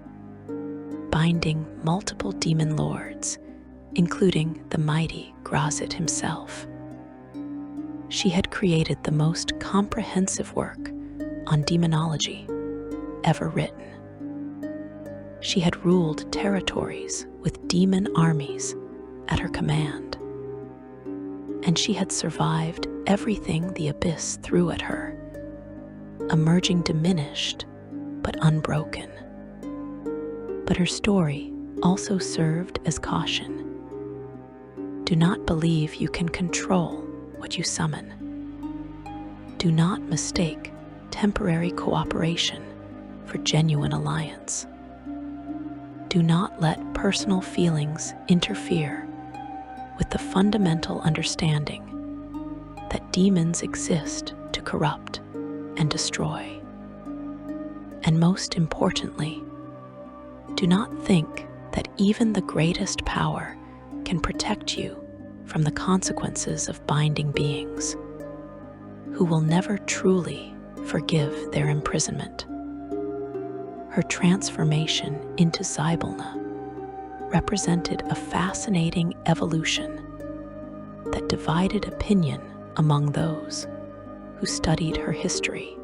binding multiple demon lords, including the mighty Graz'zt himself. She had created the most comprehensive work on demonology ever written. She had ruled territories with demon armies at her command, and she had survived everything the abyss threw at her, emerging diminished but unbroken. But her story also served as caution. Do not believe you can control what you summon. Do not mistake temporary cooperation for genuine alliance. Do not let personal feelings interfere with the fundamental understanding that demons exist to corrupt and destroy. And most importantly, do not think that even the greatest power can protect you from the consequences of binding beings who will never truly forgive their imprisonment. Her transformation into Zybilna represented a fascinating evolution that divided opinion among those who studied her history.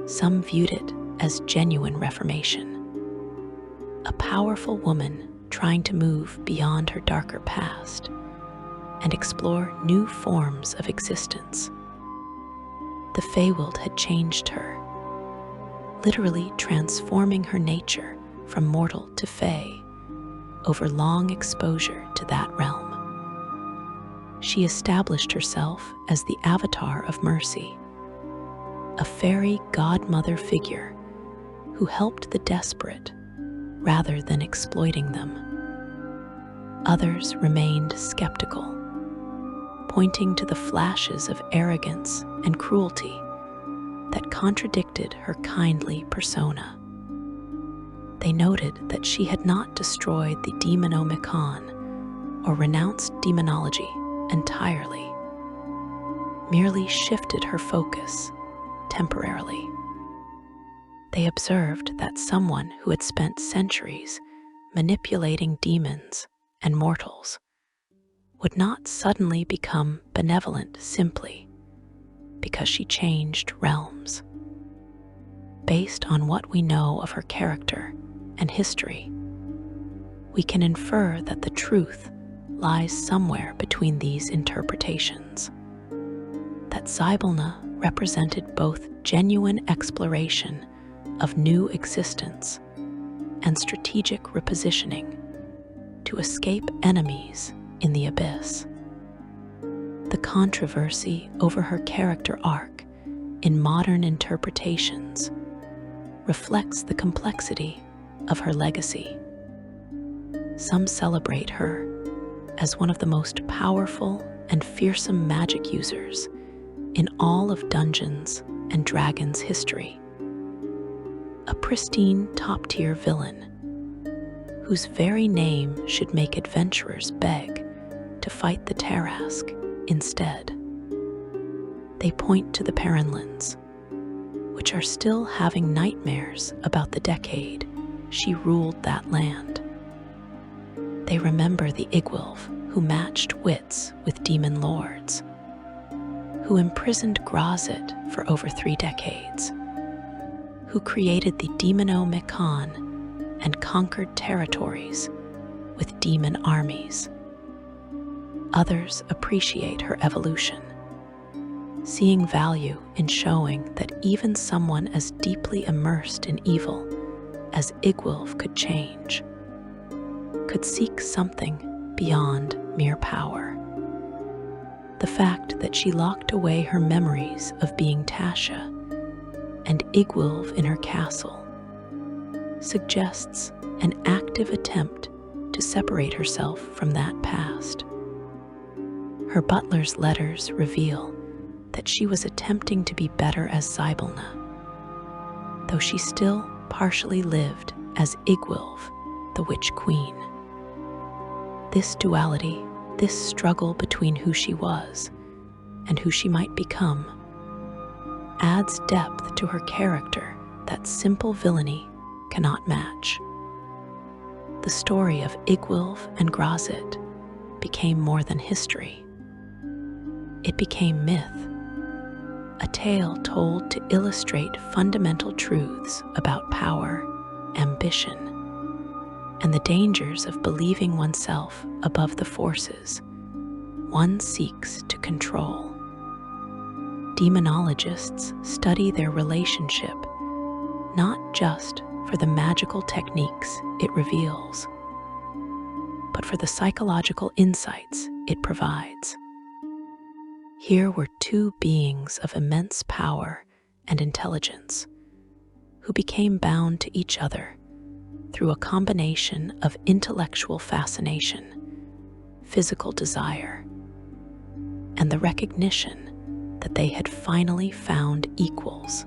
Some viewed it as genuine reformation, a powerful woman trying to move beyond her darker past and explore new forms of existence. The Feywild had changed her, literally transforming her nature from mortal to fey over long exposure to that realm. She established herself as the avatar of mercy, a fairy godmother figure who helped the desperate rather than exploiting them. Others remained skeptical, pointing to the flashes of arrogance and cruelty that contradicted her kindly persona. They noted that she had not destroyed the Demonomicon or renounced demonology entirely, merely shifted her focus temporarily. They observed that someone who had spent centuries manipulating demons and mortals would not suddenly become benevolent simply because she changed realms. Based on what we know of her character and history, we can infer that the truth lies somewhere between these interpretations, that Zybilna represented both genuine exploration of new existence and strategic repositioning to escape enemies in the abyss. The controversy over her character arc in modern interpretations reflects the complexity of her legacy. Some celebrate her as one of the most powerful and fearsome magic users in all of Dungeons and Dragons history. A pristine top-tier villain whose very name should make adventurers beg to fight the Tarrasque instead. They point to the Perrinlands, which are still having nightmares about the decade she ruled that land. They remember the Iggwilv who matched wits with demon lords, who imprisoned Graz'zt for over 3 decades, who created the Demonomicon and conquered territories with demon armies. Others appreciate her evolution, seeing value in showing that even someone as deeply immersed in evil as Iggwilv could change, could seek something beyond mere power. The fact that she locked away her memories of being Tasha and Iggwilv in her castle suggests an active attempt to separate herself from that past. Her butler's letters reveal that she was attempting to be better as Zybilna, though she still partially lived as Iggwilv, the Witch Queen. This duality, this struggle between who she was and who she might become, adds depth to her character that simple villainy cannot match. The story of Iggwilv and Graz'zt became more than history. It became myth, a tale told to illustrate fundamental truths about power, ambition, and the dangers of believing oneself above the forces one seeks to control. Demonologists study their relationship not just for the magical techniques it reveals, but for the psychological insights it provides. Here were 2 beings of immense power and intelligence who became bound to each other through a combination of intellectual fascination, physical desire, and the recognition that they had finally found equals.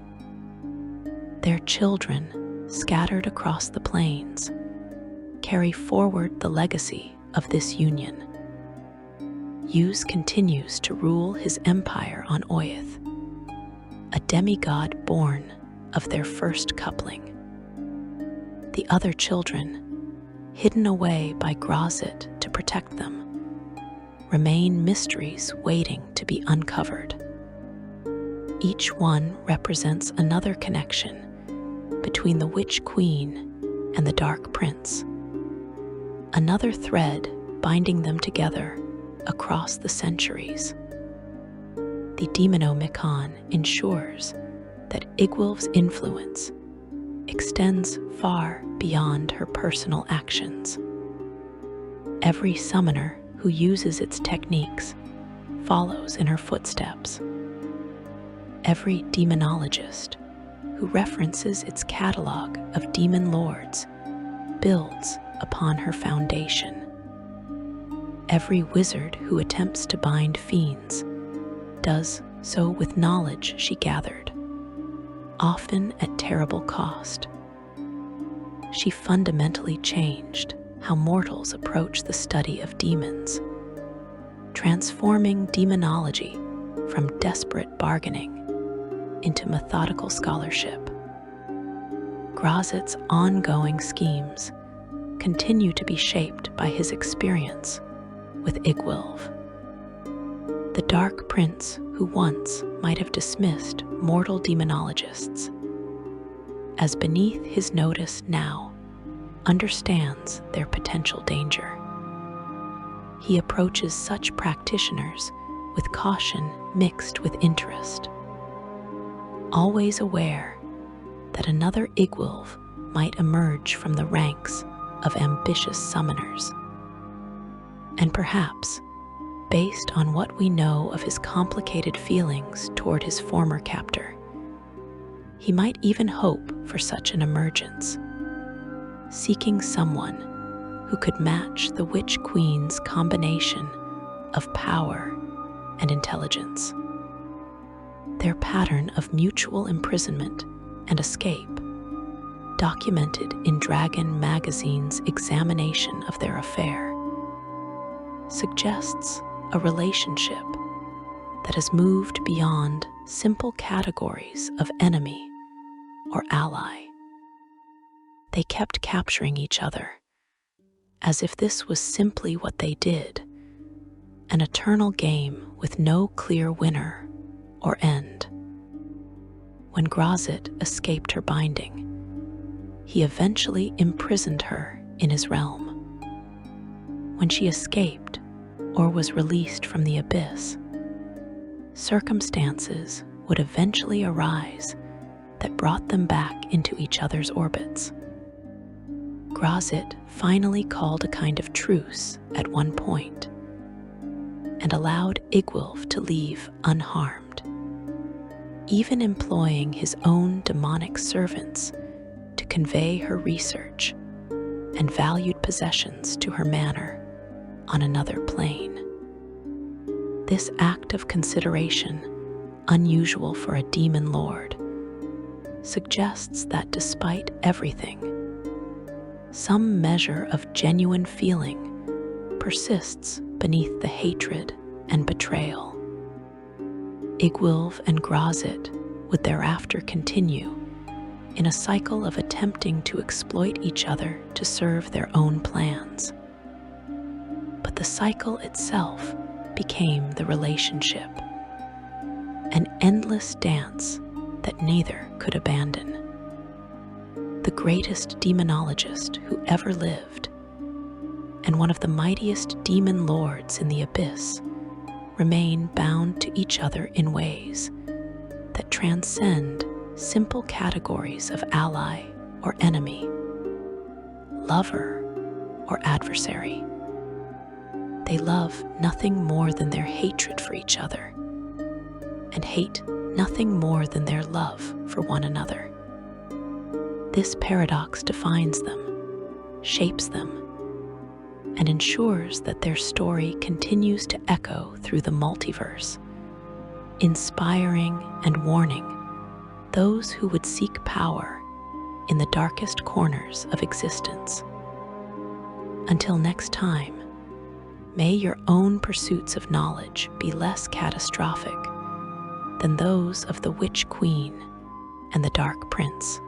Their children, scattered across the plains, carry forward the legacy of this union. Yuz continues to rule his empire on Oyeth, a demigod born of their first coupling. The other children, hidden away by Graz'zt to protect them, remain mysteries waiting to be uncovered. Each one represents another connection between the Witch Queen and the Dark Prince, another thread binding them together across the centuries. The Demonomicon ensures that Iggwilv's influence extends far beyond her personal actions. Every summoner who uses its techniques follows in her footsteps. Every demonologist who references its catalog of demon lords builds upon her foundation. Every wizard who attempts to bind fiends does so with knowledge she gathered, often at terrible cost. She fundamentally changed how mortals approach the study of demons, transforming demonology from desperate bargaining into methodical scholarship. Graz'zt's ongoing schemes continue to be shaped by his experience with Iggwilv, the dark prince who once might have dismissed mortal demonologists, as beneath his notice now understands their potential danger. He approaches such practitioners with caution mixed with interest, always aware that another Iggwilv might emerge from the ranks of ambitious summoners. And perhaps, based on what we know of his complicated feelings toward his former captor, he might even hope for such an emergence, seeking someone who could match the Witch Queen's combination of power and intelligence. Their pattern of mutual imprisonment and escape, documented in Dragon Magazine's examination of their affair, suggests a relationship that has moved beyond simple categories of enemy or ally. They kept capturing each other, as if this was simply what they did, an eternal game with no clear winner or end. When Graz'zt escaped her binding, he eventually imprisoned her in his realm. When she escaped or was released from the abyss, circumstances would eventually arise that brought them back into each other's orbits. Graz'zt finally called a kind of truce at one point and allowed Iggwilv to leave unharmed, even employing his own demonic servants to convey her research and valued possessions to her manor on another plane. This act of consideration, unusual for a demon lord, suggests that despite everything, some measure of genuine feeling persists beneath the hatred and betrayal. Iggwilv and Graz'zt would thereafter continue in a cycle of attempting to exploit each other to serve their own plans. But the cycle itself became the relationship, an endless dance that neither could abandon. The greatest demonologist who ever lived, and one of the mightiest demon lords in the abyss, remain bound to each other in ways that transcend simple categories of ally or enemy, lover or adversary. They love nothing more than their hatred for each other, and hate nothing more than their love for one another. This paradox defines them, shapes them, and ensures that their story continues to echo through the multiverse, inspiring and warning those who would seek power in the darkest corners of existence. Until next time, may your own pursuits of knowledge be less catastrophic than those of the Witch Queen and the Dark Prince.